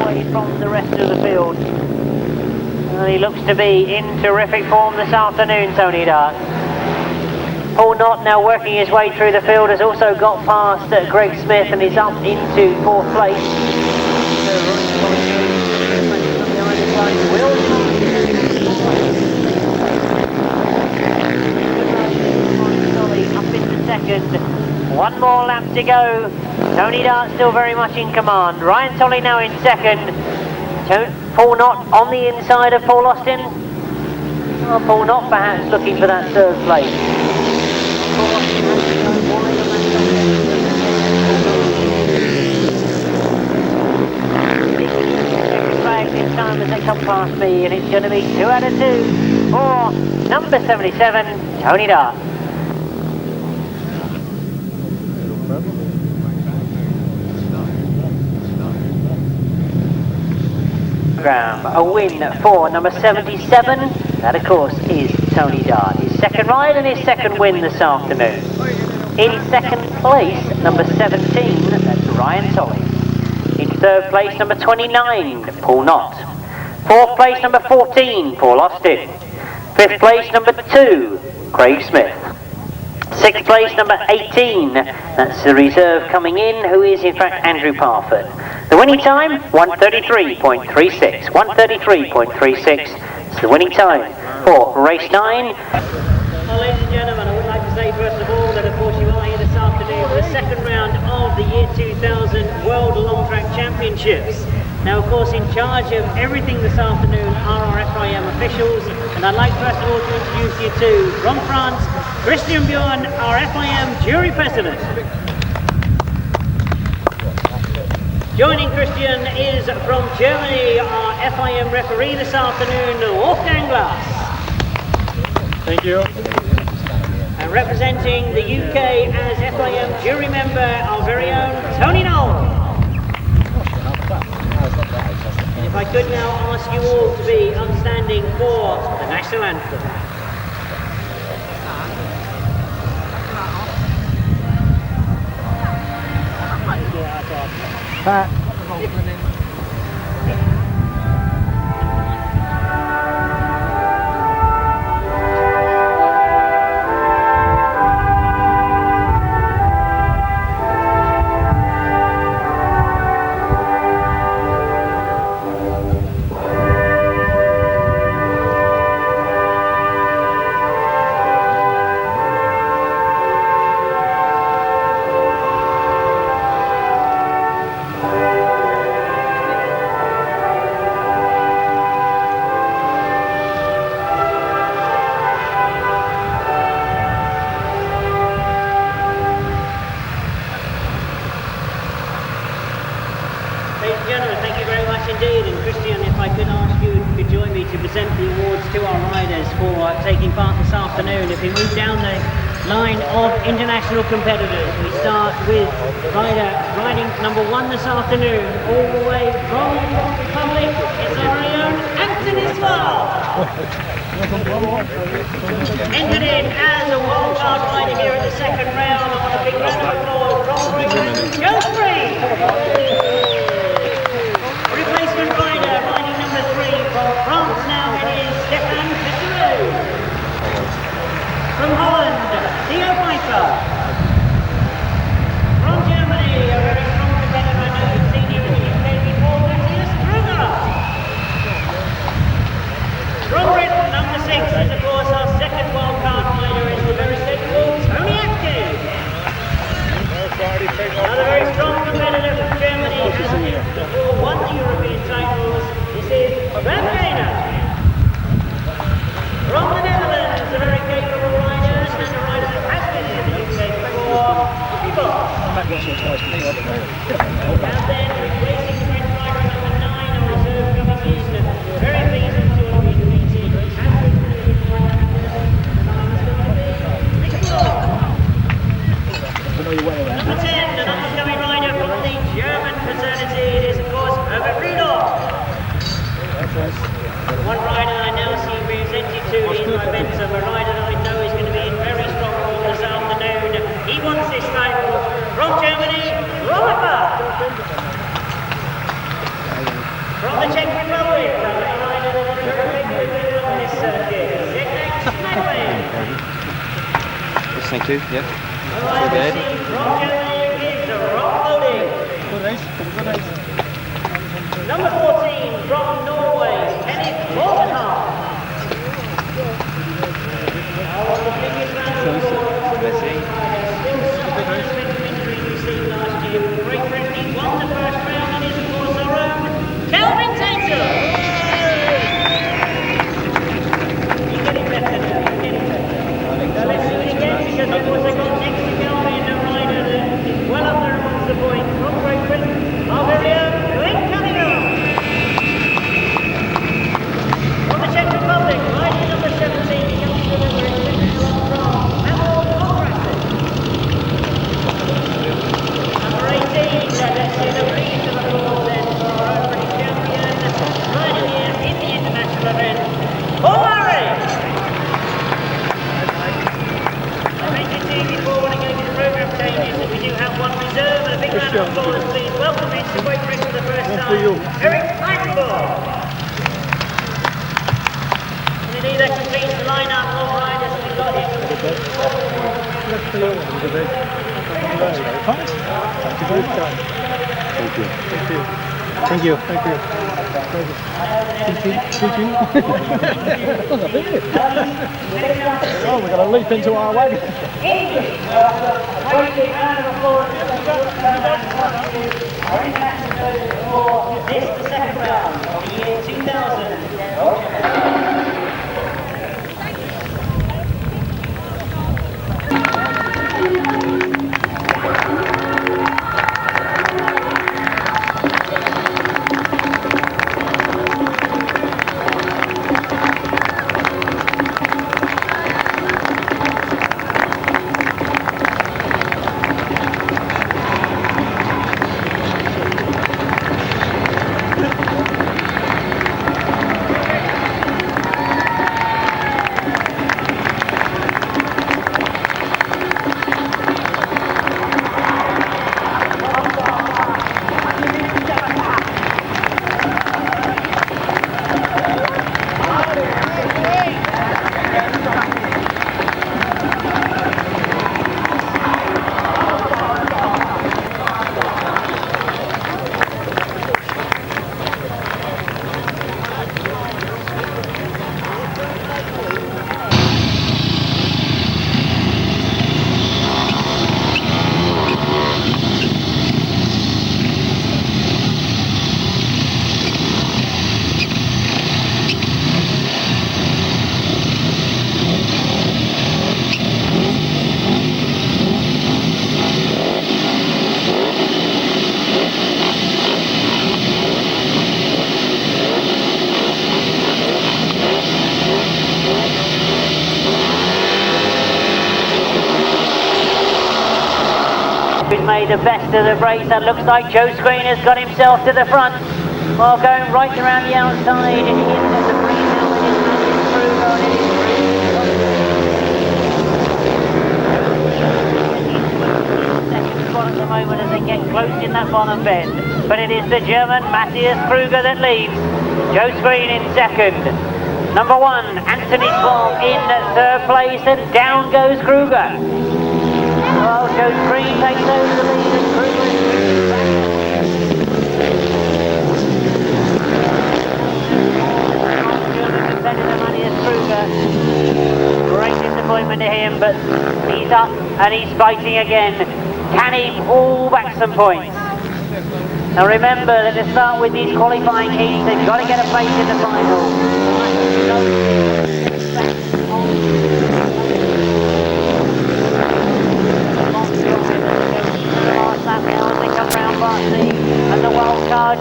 Away from the rest of the field. Well, he looks to be in terrific form this afternoon, Tony Dart. Paul Knott now working his way through the field, has also got past Greg Smith and is up into fourth place. Up into second. One more lap to go. Tony Dart still very much in command. Ryan Tolley now in second. Paul Knott on the inside of Paul Austin. Oh, Paul Knott perhaps looking for that third place. This time as they come past me, and it's going to be 2 out of 2 for number 77, Tony Dart. A win for number 77. That, of course, is Tony Dart. His second ride and his second win this afternoon. In second place, number 17, that's Ryan Tolley. In third place, number 29, Paul Knott. Fourth place, number 14, Paul Austin. Fifth place, number 2, Craig Smith. Sixth place, number 18, that's the reserve coming in, who is in fact Andrew Parford. The winning time, 1:33.36. 1:33.36 is the winning time for race 9. Well, ladies and gentlemen, I would like to say first of all that of course you are here this afternoon for the second round of the year 2000 World Longtrack Championships. Now, of course, in charge of everything this afternoon are our FIM officials, and I'd like first of all to introduce you to, from France, Christian Bjorn, our FIM jury president. Joining Christian is from Germany, our FIM referee this afternoon, Wolfgang Glass. Thank you. And representing the UK as FIM jury member, our very own Tony Knoll. And if I could now ask you all to be upstanding for the national anthem. International competitors. We start with rider riding number 1 this afternoon, all the way from the Republic. It's our own Anthony Small. Entered in as a wildcard rider here in the second round. I want a big round of applause from Britain, Joe Free. Replacement rider riding number 3 from France now, it is Stefan Petterou. From Holland, Theo Pijper. From Germany, a very strong competitor, I know you've seen here in the UK before, Matthias Kroger. From Britain, number 6 is of course our second wildcard rider in the very sensible Tony Atkins. Number 10, an upcoming rider from the German fraternity. It is, of course, Robert Barth. One rider I now see presented to in momentum, a rider that I know is going to be in very strong form this afternoon. He wants this title from Germany, Robert Barth. From the Czech Republic, a rider that is regularly on this circuit, Thank you, yeah. From Germany is Tolley. Number 14 from Norway, Great Britain, he won the first round and is of course our own Kelvin Tatum. He's getting better now, he's getting better. So let's do it again because of course I got next to Kelvin, a rider that is well up there amongst the points from Great Britain, our very own Glen Cunningham. From the Czech Republic, riding number 17, the youngster that we're expecting to run from World Longtrack. Number 18, let's see the breeze of the ball then for our own British champion, riding here in the international event, Paul Knott. I mentioned to you before when I go to the programme changes that we do have one reserve, and a big round of applause please. Welcome into Great Britain for the first time, RH Sidecars. And indeed that completes the line-up of riders that we've got here from the Thank you. Oh, we're going to leap into our wagon. This is the second round of the year 2000. Made the best of the race. That looks like Joe Screen has got himself to the front while going right around the outside, and he is at the green now with his Matthias Kroger on it. Second spot at the moment as they get close in that bottom bend, but it is the German Matthias Kroger that leads. Joe Screen in second. Number 1, Anthony Swall in third place, and down goes Kroger. Well, Joe Screen takes over the lead and Kroger competitor Matthias Kroger. Great disappointment to him, but he's up and he's fighting again. Can he pull back some points? Now remember that to start with these qualifying heats, they've got to get a place in the final.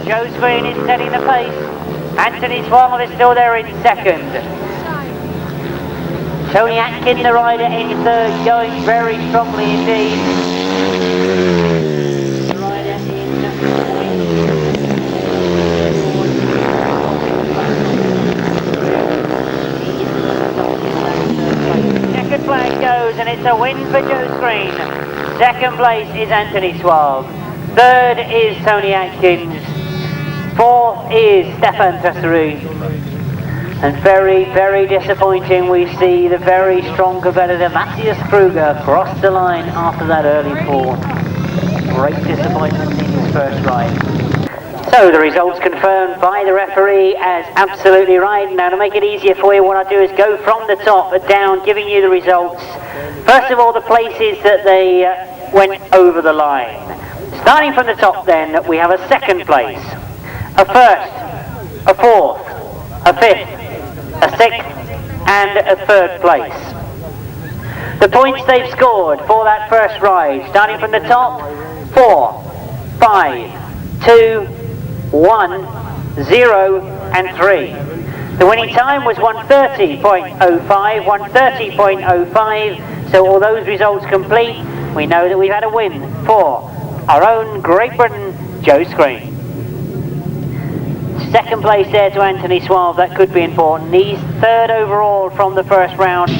Joe Screen is setting the pace. Anthony Swallow is still there in second. Tony Atkin, the rider, in third, going very strongly indeed. The rider in second flag goes, and it's a win for Joe Screen. Second place is Anthony Swab. Third is Tony Atkins. Fourth is Stefan Tesseru. And very, very disappointing, we see the very strong competitor Matthias Kroger cross the line after that early fall. Great disappointment in his first ride. So the results confirmed by the referee as absolutely right. Now to make it easier for you, what I'll do is go from the top down, giving you the results. First of all, the places that they went over the line. Starting from the top then, we have a second place, a first, a fourth, a fifth, a sixth and a third place. The points they've scored for that first ride, starting from the top, 4, 5, 2, 1, 0 and 3. The winning time was 1:30.05, 1:30.05, so all those results complete, we know that we've had a win for our own Great Britain Joe Screen. Second place there to Anthony Swab, that could be important. He's third overall from the first round.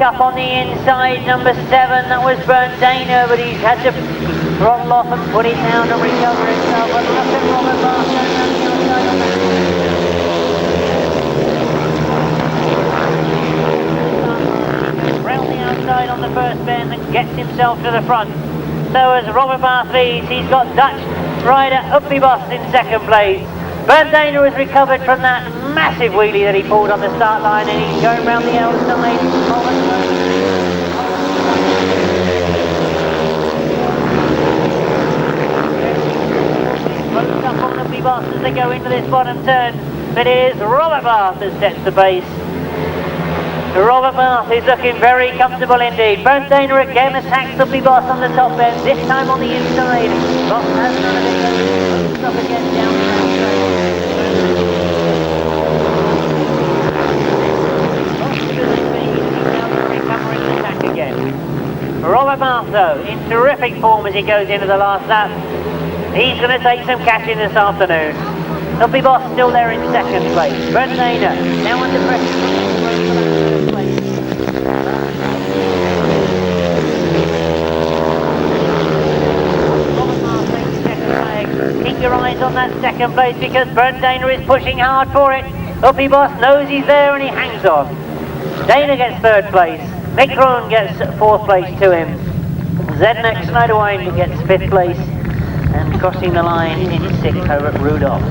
Up on the inside, number 7, that was Bernd Diener, but he's had to throttle off and put it down and recover himself. But look at Robert Barth round the outside on the first bend and gets himself to the front. So as Robert Barth leads, he's got Dutch rider Uppie Bos in second place. Bernd Diener has recovered from that massive wheelie that he pulled on the start line, and he's going round the outside. Close up on Uppie Bos as they go into this bottom turn, but it is Robert Barth that sets the pace. Robert Barth is looking very comfortable indeed. Bernd Diener again attacks Uppie Bos on the top end, this time on the inside. Bos has none of it. Up again down the Robert Barth though, in terrific form as he goes into the last lap. He's going to take some catching this afternoon. Uppie Bos still there in second place. Bernd Diener now under pressure. Robert Barth takes second flag. Keep your eyes on that second place because Bernd Diener is pushing hard for it. Uppie Bos knows he's there and he hangs on. Diener gets third place. Mick Kroon gets fourth place to him. Zednek Schneiderwine gets fifth place. And crossing the line in sixth, Robert Rudolph.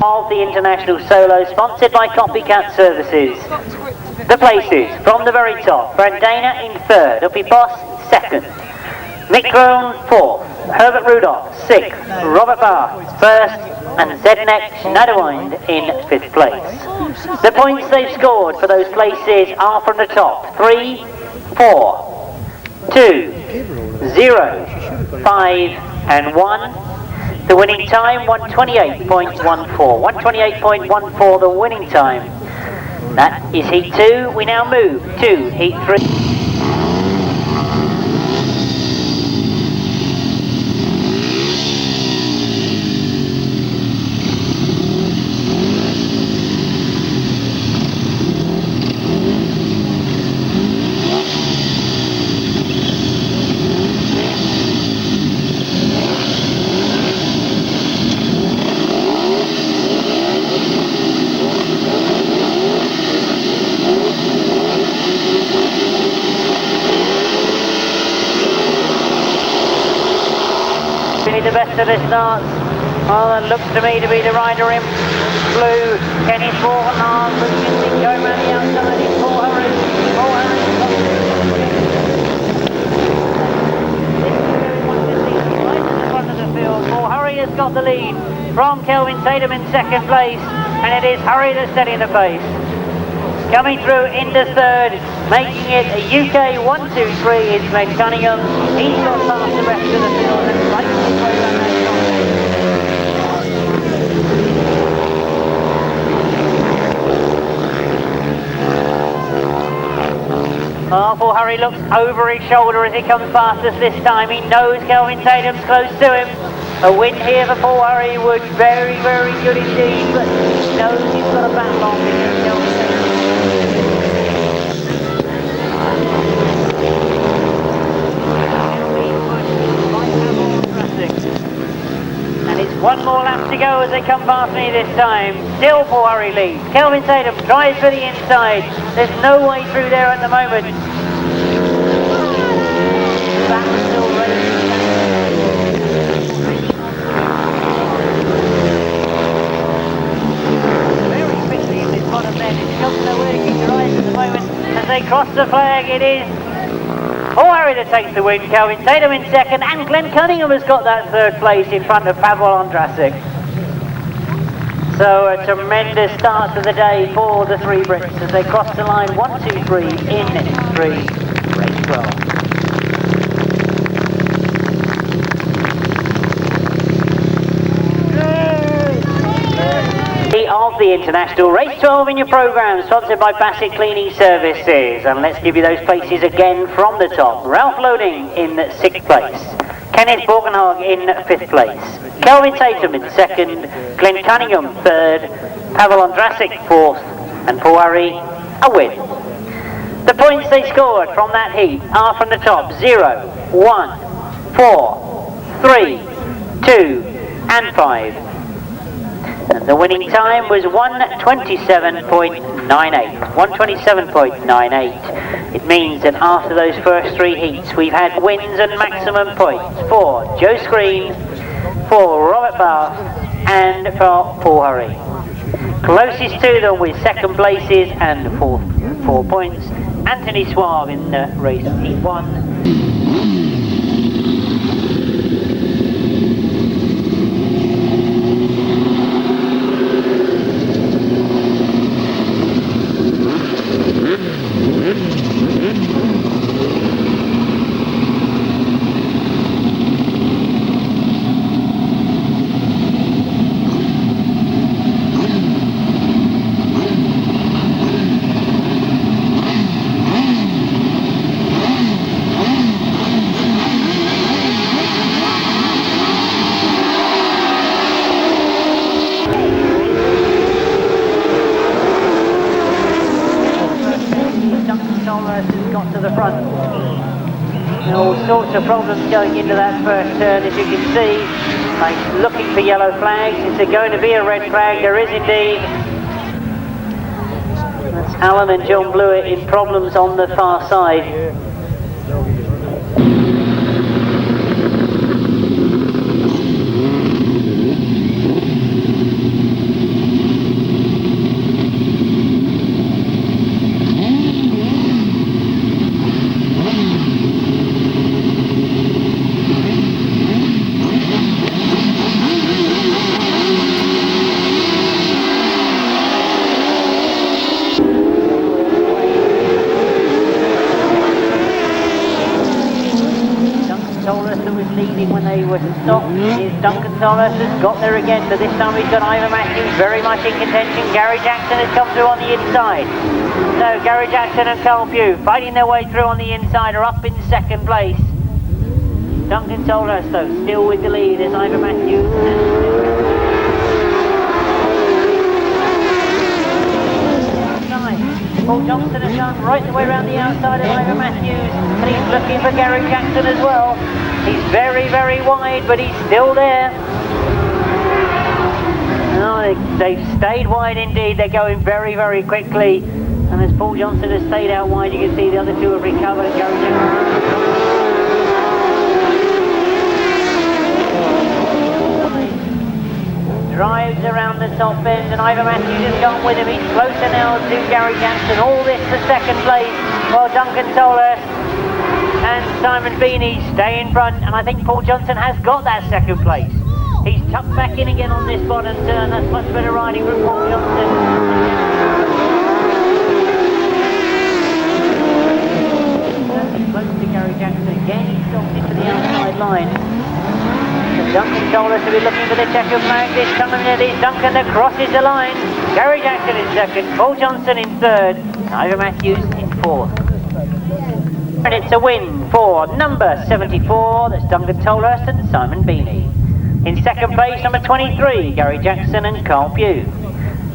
Of the International Solo, sponsored by Copycat Services. The places, from the very top, Bernd Diener in third, Uppie Bos second. Mick Kroon fourth, Herbert Rudolph sixth, Robert Barth first, and Zednek Schneiderwine in fifth place. The points they've scored for those places are from the top, 3, 4, 2, 0, 5 and 1. The winning time 1:28.14. 1:28.14 the winning time. That is heat 2. We now move to heat 3. the starts. Well, that looks to me to be the rider in blue. Kenny's walking hard, but going around the outside is Paul Harry. Paul Harry right at the front of the field. Paul Harry has got the lead from Kelvin Tatum in second place, and it is Harry that's setting the pace. Coming through into third, making it a UK 1-2-3 is Glen Cunningham. He's got past the rest of the field and fighting his way around that Oh, Paul Harry looks over his shoulder as he comes past us this time. He knows Kelvin Tatum's close to him. A win here for Paul Harry would very, very good indeed, but he knows he's got a battle on with Kelvin Tatum. And it's one more lap to go as they come past me this time. Still Paul Harry leads. Kelvin Tatum tries for the inside. There's no way through there at the moment. That was still racing. Very quickly in this bottom left. It's got nowhere to keep your eyes at the moment. As they cross the flag, it is Paul Harry that takes the win, Kelvin Tatum in second, and Glen Cunningham has got that third place in front of Pavel Ondrasik. So a tremendous start to the day for the three Brits as they cross the line 1, 2, 3 in 3, race 12. Of the International Race 12 in your programme, sponsored by Bassett Cleaning Services. And let's give you those places again from the top. Ralph Loading in 6th place, Kenneth Borgenhag in 5th place, Kelvin Tatum in 2nd, Glen Cunningham 3rd, Pavel Ondrasik 4th, and Paul Harry a win. The points they scored from that heat are from the top 0, 1, 4, 3, 2 and 5. And the winning time was 1:27.98. 1:27.98. It means that after those first three heats, we've had wins and maximum points for Joe Screen, for Robert Barth, and for Paul Harry. Closest to them with second places and 4 points, Anthony Suave in race heat 1. All sorts of problems going into that first turn, as you can see. Like looking for yellow flags. Is there going to be a red flag? There is indeed. That's Alan and John Blewett in problems on the far side. When they were stopped, is Duncan Thomas has got there again, but this time he's got Ivan Matthews very much in contention. Gary Jackson has come through on the inside. So Gary Jackson and Carl Pugh fighting their way through on the inside are up in second place. Duncan Thomas though still with the lead as Ivan Matthews. Paul Johnston has gone right the way around the outside of Ivan Matthews, and he's looking for Gary Jackson as well. He's very, very wide, but he's still there. Oh, they've stayed wide indeed. They're going very, very quickly. And as Paul Johnston has stayed out wide, you can see the other two have recovered and Gary Jackson. drives around the top bend, and Ivor Matthews has gone with him. He's closer now to Gary Jackson. All this for second place, while Duncan Tolhurst and Simon Beanie stay in front, and I think Paul Johnson has got that second place. He's tucked back in again on this bottom turn. That's much better riding from Paul Johnson. Close to Gary Jackson again. He's stopped into the outside line. Duncan Tolhurst to be looking for the checkered flag this time. It is Duncan that crosses the line. Gary Jackson in second, Paul Johnson in third, Ivor Matthews in fourth. And it's a win for number 74, that's Duncan Tolhurst and Simon Beanie. In second place, number 23, Gary Jackson and Carl Pugh.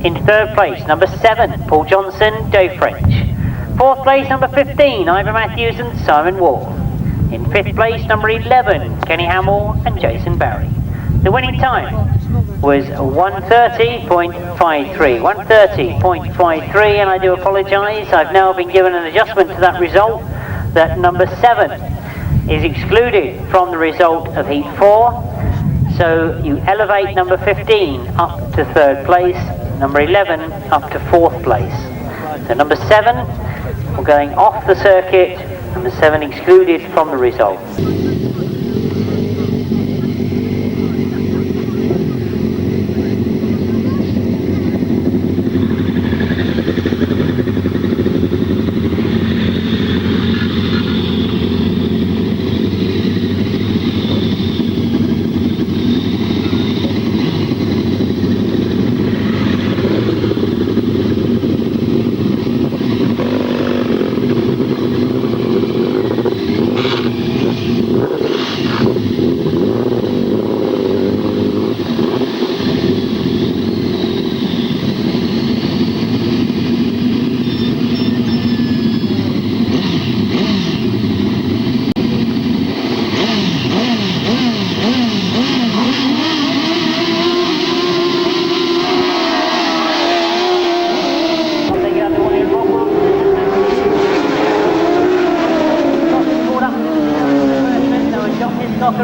In third place, number 7, Paul Johnson, Dave French. Fourth place, number 15, Ivor Matthews and Simon Wall. In fifth place, number 11, Kenny Hamill and Jason Barry. The winning time was 1:30.53. 1:30.53, and I do apologise. I've now been given an adjustment to that result. That number 7 is excluded from the result of Heat 4. So you elevate number 15 up to third place, number 11 up to fourth place. So number 7, we're going off the circuit. Number 7 excluded from the result.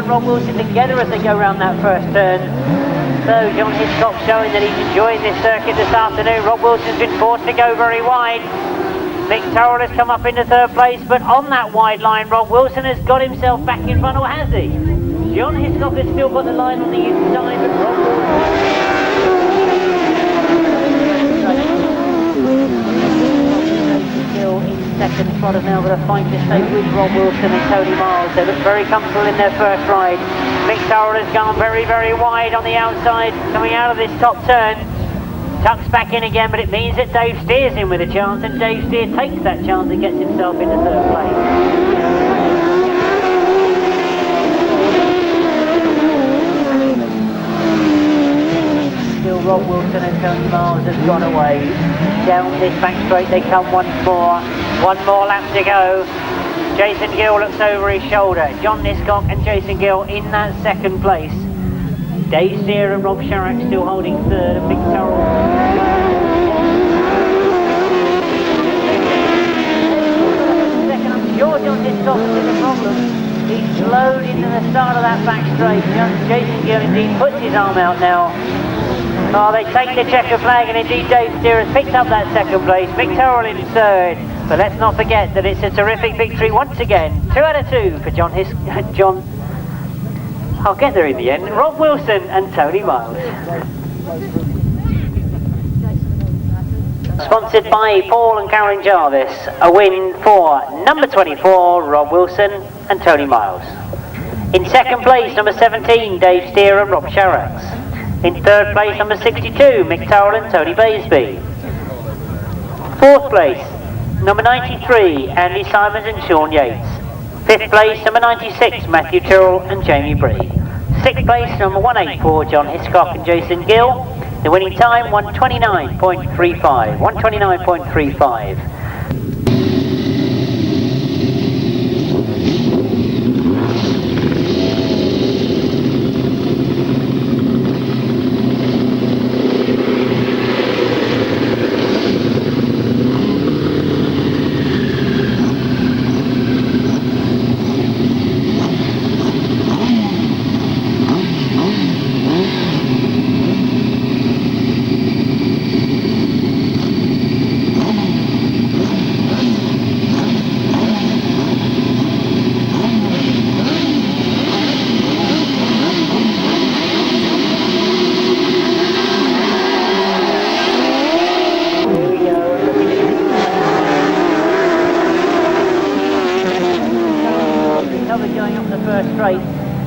Rob Wilson together as they go around that first turn. So John Hiscock showing that he's enjoying this circuit this afternoon. Rob Wilson's been forced to go very wide. Mick Turrell has come up into third place, but on that wide line, Rob Wilson has got himself back in front, or has he? John Hiscock has still got the line on the inside, but Rob Wilson still in second spot now with a fight to stay with Rob Wilson and Tony Miles. They look very comfortable in their first ride. Mick Turrell has gone very, very wide on the outside, coming out of this top turn. Tucks back in again, but it means that Dave Steer's in with a chance, and Dave Steer takes that chance and gets himself into third place. Still Rob Wilson and Tony Miles has gone away. Down this back straight they come once more. One more lap to go. Jason Gill looks over his shoulder. John Hiscock and Jason Gill in that second place. Dave Steer and Rob Sharrock still holding third, and Mick Turrell. Second, I'm sure John Hiscock is the problem. He's slowed into the start of that back straight. Jason Gill indeed puts his arm out now. Oh, they take the checker flag, and indeed Dave Steer has picked up that second place. Mick Turrell in third. But let's not forget that it's a terrific victory once again. 2 out of 2 for John. I'll get there in the end. Rob Wilson and Tony Miles. Sponsored by Paul and Karen Jarvis. A win for number 24, Rob Wilson and Tony Miles. In second place, number 17, Dave Steer and Rob Sharrocks. In third place, number 62, Mick Turrell and Tony Baisby. Fourth place, number 93, Andy Simons and Sean Yates. Fifth place, number 96, Matthew Tyrrell and Jamie Bree. Sixth place, number 184, John Hiscock and Jason Gill. The winning time, 1:29.35. 1:29.35.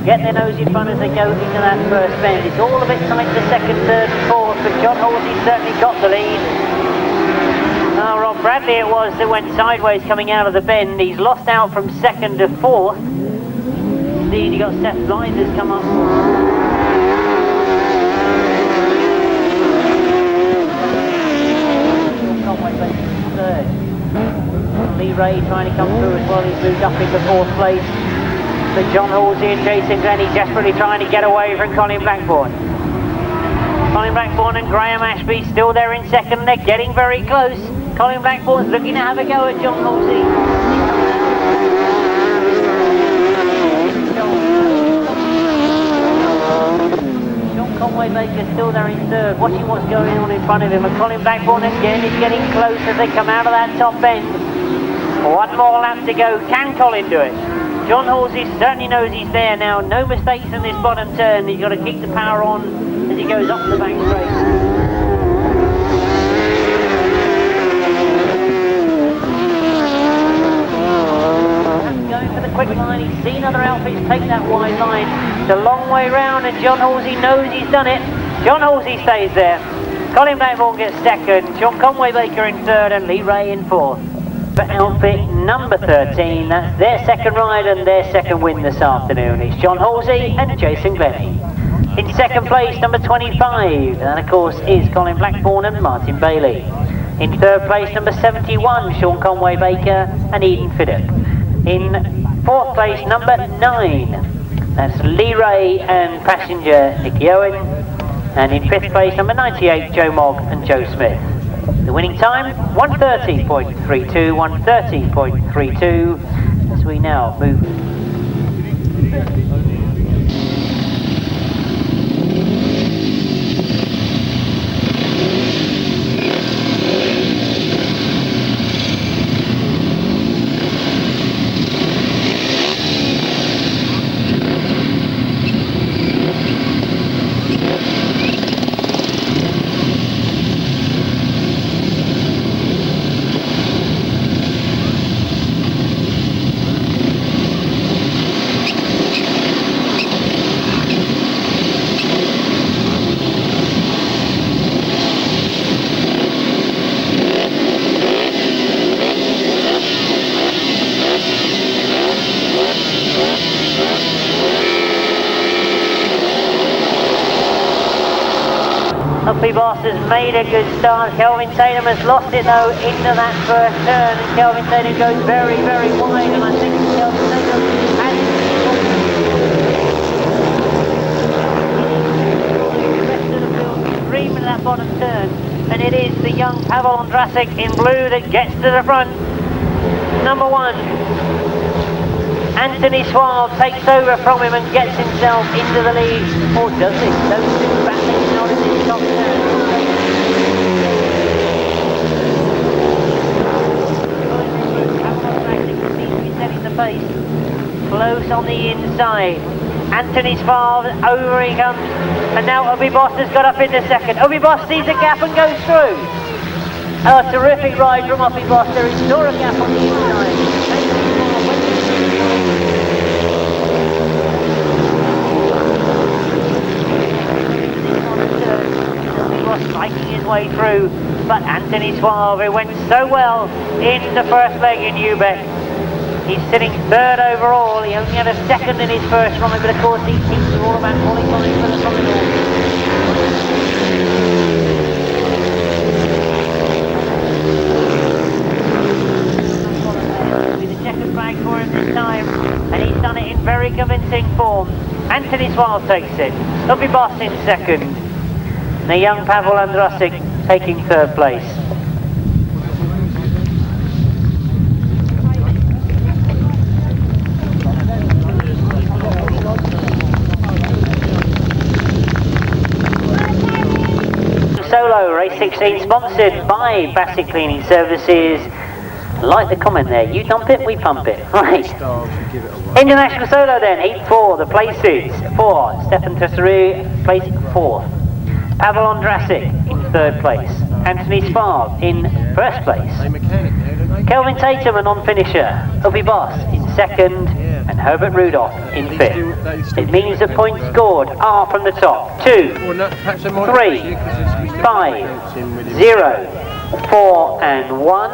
get their nose in front as they go into that first bend. It's all a bit tight to second, third and fourth, but John Halsey's certainly got the lead. Now Rob Bradley it was that went sideways coming out of the bend. He's lost out from second to fourth. Indeed, he got Seth Blinders come up. Third. Lee Ray trying to come through as well. He's moved up into fourth place. But John Halsey and Jason Glennie desperately trying to get away from Colin Blackburn. Colin Blackburn and Graham Ashby still there in second. They're getting very close. Colin Blackburn's looking to have a go at John Halsey. Conway Baker still there in third, watching what's going on in front of him, and Colin Blackburn again is getting close as they come out of that top end. One more lap to go. Can Colin do it? John Halsey certainly knows he's there now. No mistakes in this bottom turn. He's got to keep the power on as he goes up the back straight. Going for the quick line, he's seen other outfits take that wide line. It's a long way round and John Halsey knows he's done it. John Halsey stays there. Colin Blackburn gets second, Sean Conway Baker in third and Lee Ray in fourth. For outfit number 13, that's their second ride and their second win this afternoon. It's John Halsey and Jason Glennie. In second place, number 25, and of course is Colin Blackburn and Martin Bailey. In third place, number 71, Sean Conway Baker and Eden Phillip. In fourth place, number 9, that's Lee Ray and passenger Nicky Owen. And in fifth place, number 98, Joe Mogg and Joe Smith. The winning time, 1:30.32, 1:30.32, as we now move. Uppie Bos has made a good start. Kelvin Tatum has lost it though into that first turn. And Kelvin Tatum goes very, very wide, and I think Kelvin Tatum has the rest of the field screaming at that bottom turn. And it is the young Pavel Ondrasik in blue that gets to the front. Number 1. Anthony Suave takes over from him and gets himself into the lead. Or does he? Those two battling out in this top turn. Seems to be setting the pace. Close on the inside. Anthony Suave, over he comes. And now Uppie Bos has got up into second. Uppie Bos sees a gap and goes through. A terrific ride from Uppie Bos. There is still a gap on the inside. Striking his way through, but Anthony Suave, who went so well in the first leg in Ubeck. He's sitting third overall. He only had a second in his first ride, but of course these teams are all about qualifying for the final. With a checkered flag for him this time, and he's done it in very convincing form. Anthony Suave takes it. Uppie Bos in second. The young Pavel Ondrasik taking third place. Solo, race 16, sponsored by Bassett Cleaning Services. Like the comment there, you dump it, we pump it. Right. International Solo then, heat 4, the places. 4, Stefan Tesseri, place 4th. Pavel Ondrasik in third place. Anthony Suave in first place. Kelvin Tatum, a non-finisher. Uppie Bos in second. and Herbert Rudolph in 5th. It means that points scored are from the top 2, 3, 5, 0, 4 and 1.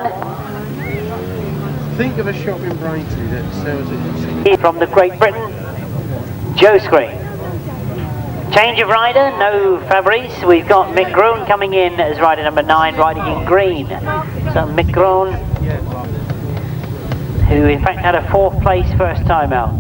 Think of a shop in Braintree that sells it. From the Great Britain, Joe Screen. Change of rider, no Fabrice. We've got Mick Groen coming in as rider number 9, riding in green. So Mick Groen, who in fact had a 4th place first time out.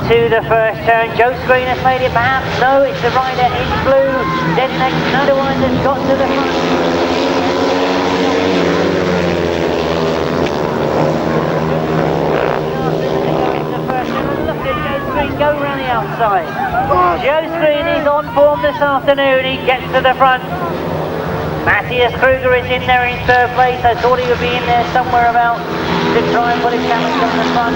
To the first turn, Joe Screen has made it perhaps. No, it's the rider in blue. Then next, another one has got to the front. Look at Joe Screen go around the outside. Joe Screen is on form this afternoon. He gets to the front. Matthias Kroger is in there in 3rd place. I thought he would be in there somewhere about to try and put his challenge on the front.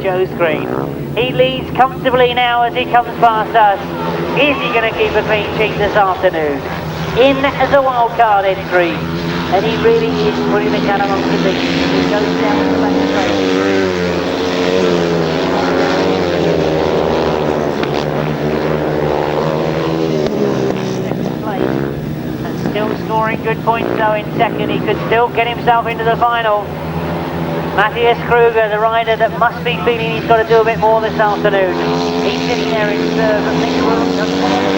Joe Screen. He leads comfortably now as he comes past us. Is he going to keep a clean sheet this afternoon? In as a wildcard entry, and he really is putting the cat amongst the beast. He goes down the back straight. And still scoring good points though in 2nd. He could still get himself into the final. Matthias Kroger, the rider that must be feeling he's got to do a bit more this afternoon. He's sitting there in 3rd, but Mick Groen doesn't want to.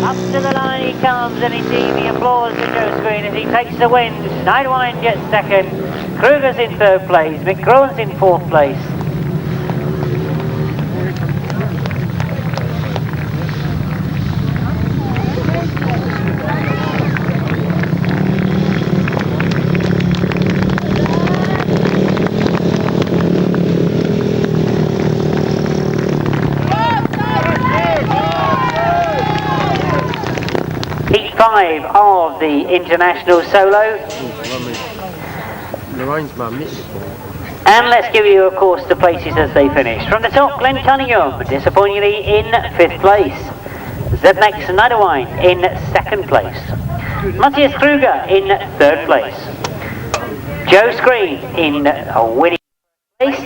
Up to the line he comes, and indeed the applause to Joe Screen as he takes the win. Schneiderwine gets 2nd, Kroger's in 3rd place, Mick Groen's in 4th place. Heat 5 of the International Solo. And let's give you, of course, the places as they finish. From the top, Glen Cunningham, disappointingly in 5th place. Zednek Schneiderwine in 2nd place. Matthias Kroger in 3rd place. Joe Screen in a winning place.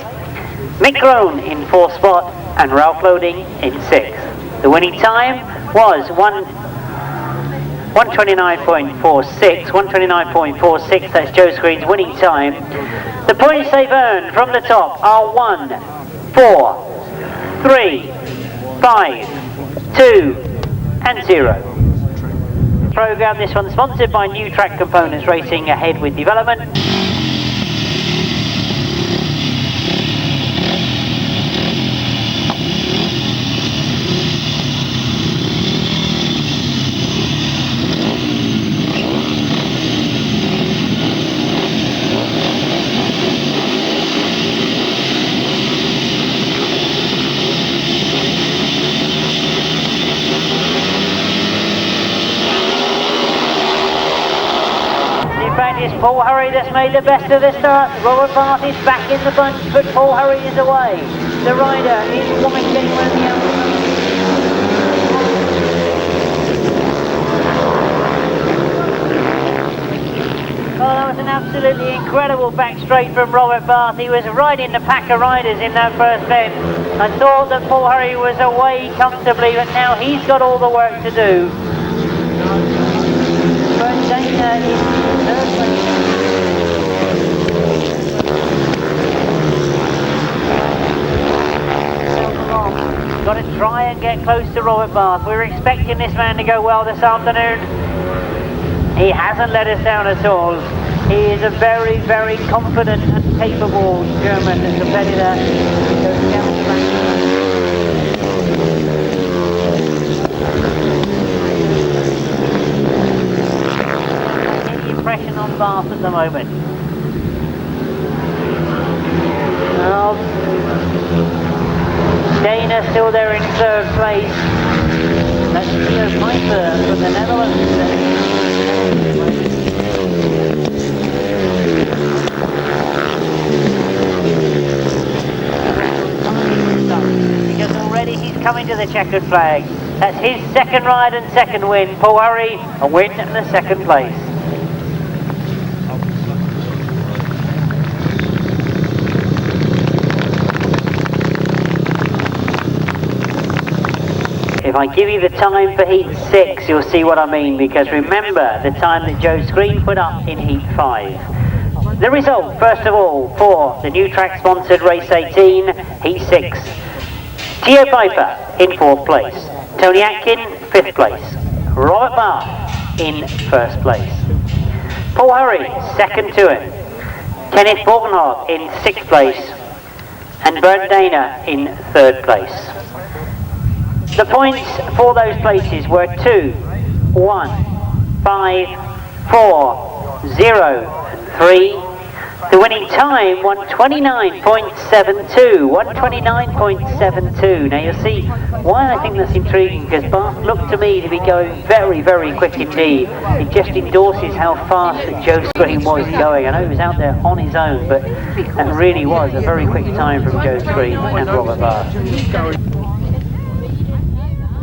Mick Groen in 4th spot, and Ralph Loading in 6th. The winning time was 129.46, that's Joe Screen's winning time. The points they've earned from the top are 1, 4, 3, 5, 2 and 0. Programme, this one sponsored by New Track Components Racing, ahead with development. It's Paul Hurry that's made the best of the start. Robert Barth is back in the bunch, but Paul Hurry is away. The rider is White getting around the outside. Oh, that was an absolutely incredible back straight from Robert Barth. He was riding the pack of riders in that first bend. I thought that Paul Hurry was away comfortably, but now he's got all the work to do. Bernd Diener is third place. Got to try and get close to Robert Barth. We were expecting this man to go well this afternoon. He hasn't let us down at all. He is a very, very confident and capable German competitor. Any impression on Barth at the moment? Well, Diener still there in third place. That's Theo Pijper from the Netherlands. Because already he's coming to the checkered flag. That's his second ride and second win. Paul Hurry, a win in the second place. If I give you the time for heat 6, you'll see what I mean, because remember the time that Joe Screen put up in heat 5. The result, first of all, for the new track sponsored race 18, heat 6. Theo Pijper in 4th place. Tony Atkin, 5th place. Robert Barth in 1st place. Paul Hurry, 2nd to him. Kenneth Borgenhoff in 6th place. And Bernd Diener in 3rd place. The points for those places were 2, 1, 5, 4, 0, and 3. The winning time, 129.72. 129.72. Now you'll see why I think that's intriguing, because Barth looked to me to be going very, very quick indeed. It just endorses how fast that Joe Screen was going. I know he was out there on his own, but that really was a very quick time from Joe Screen and Robert Barth.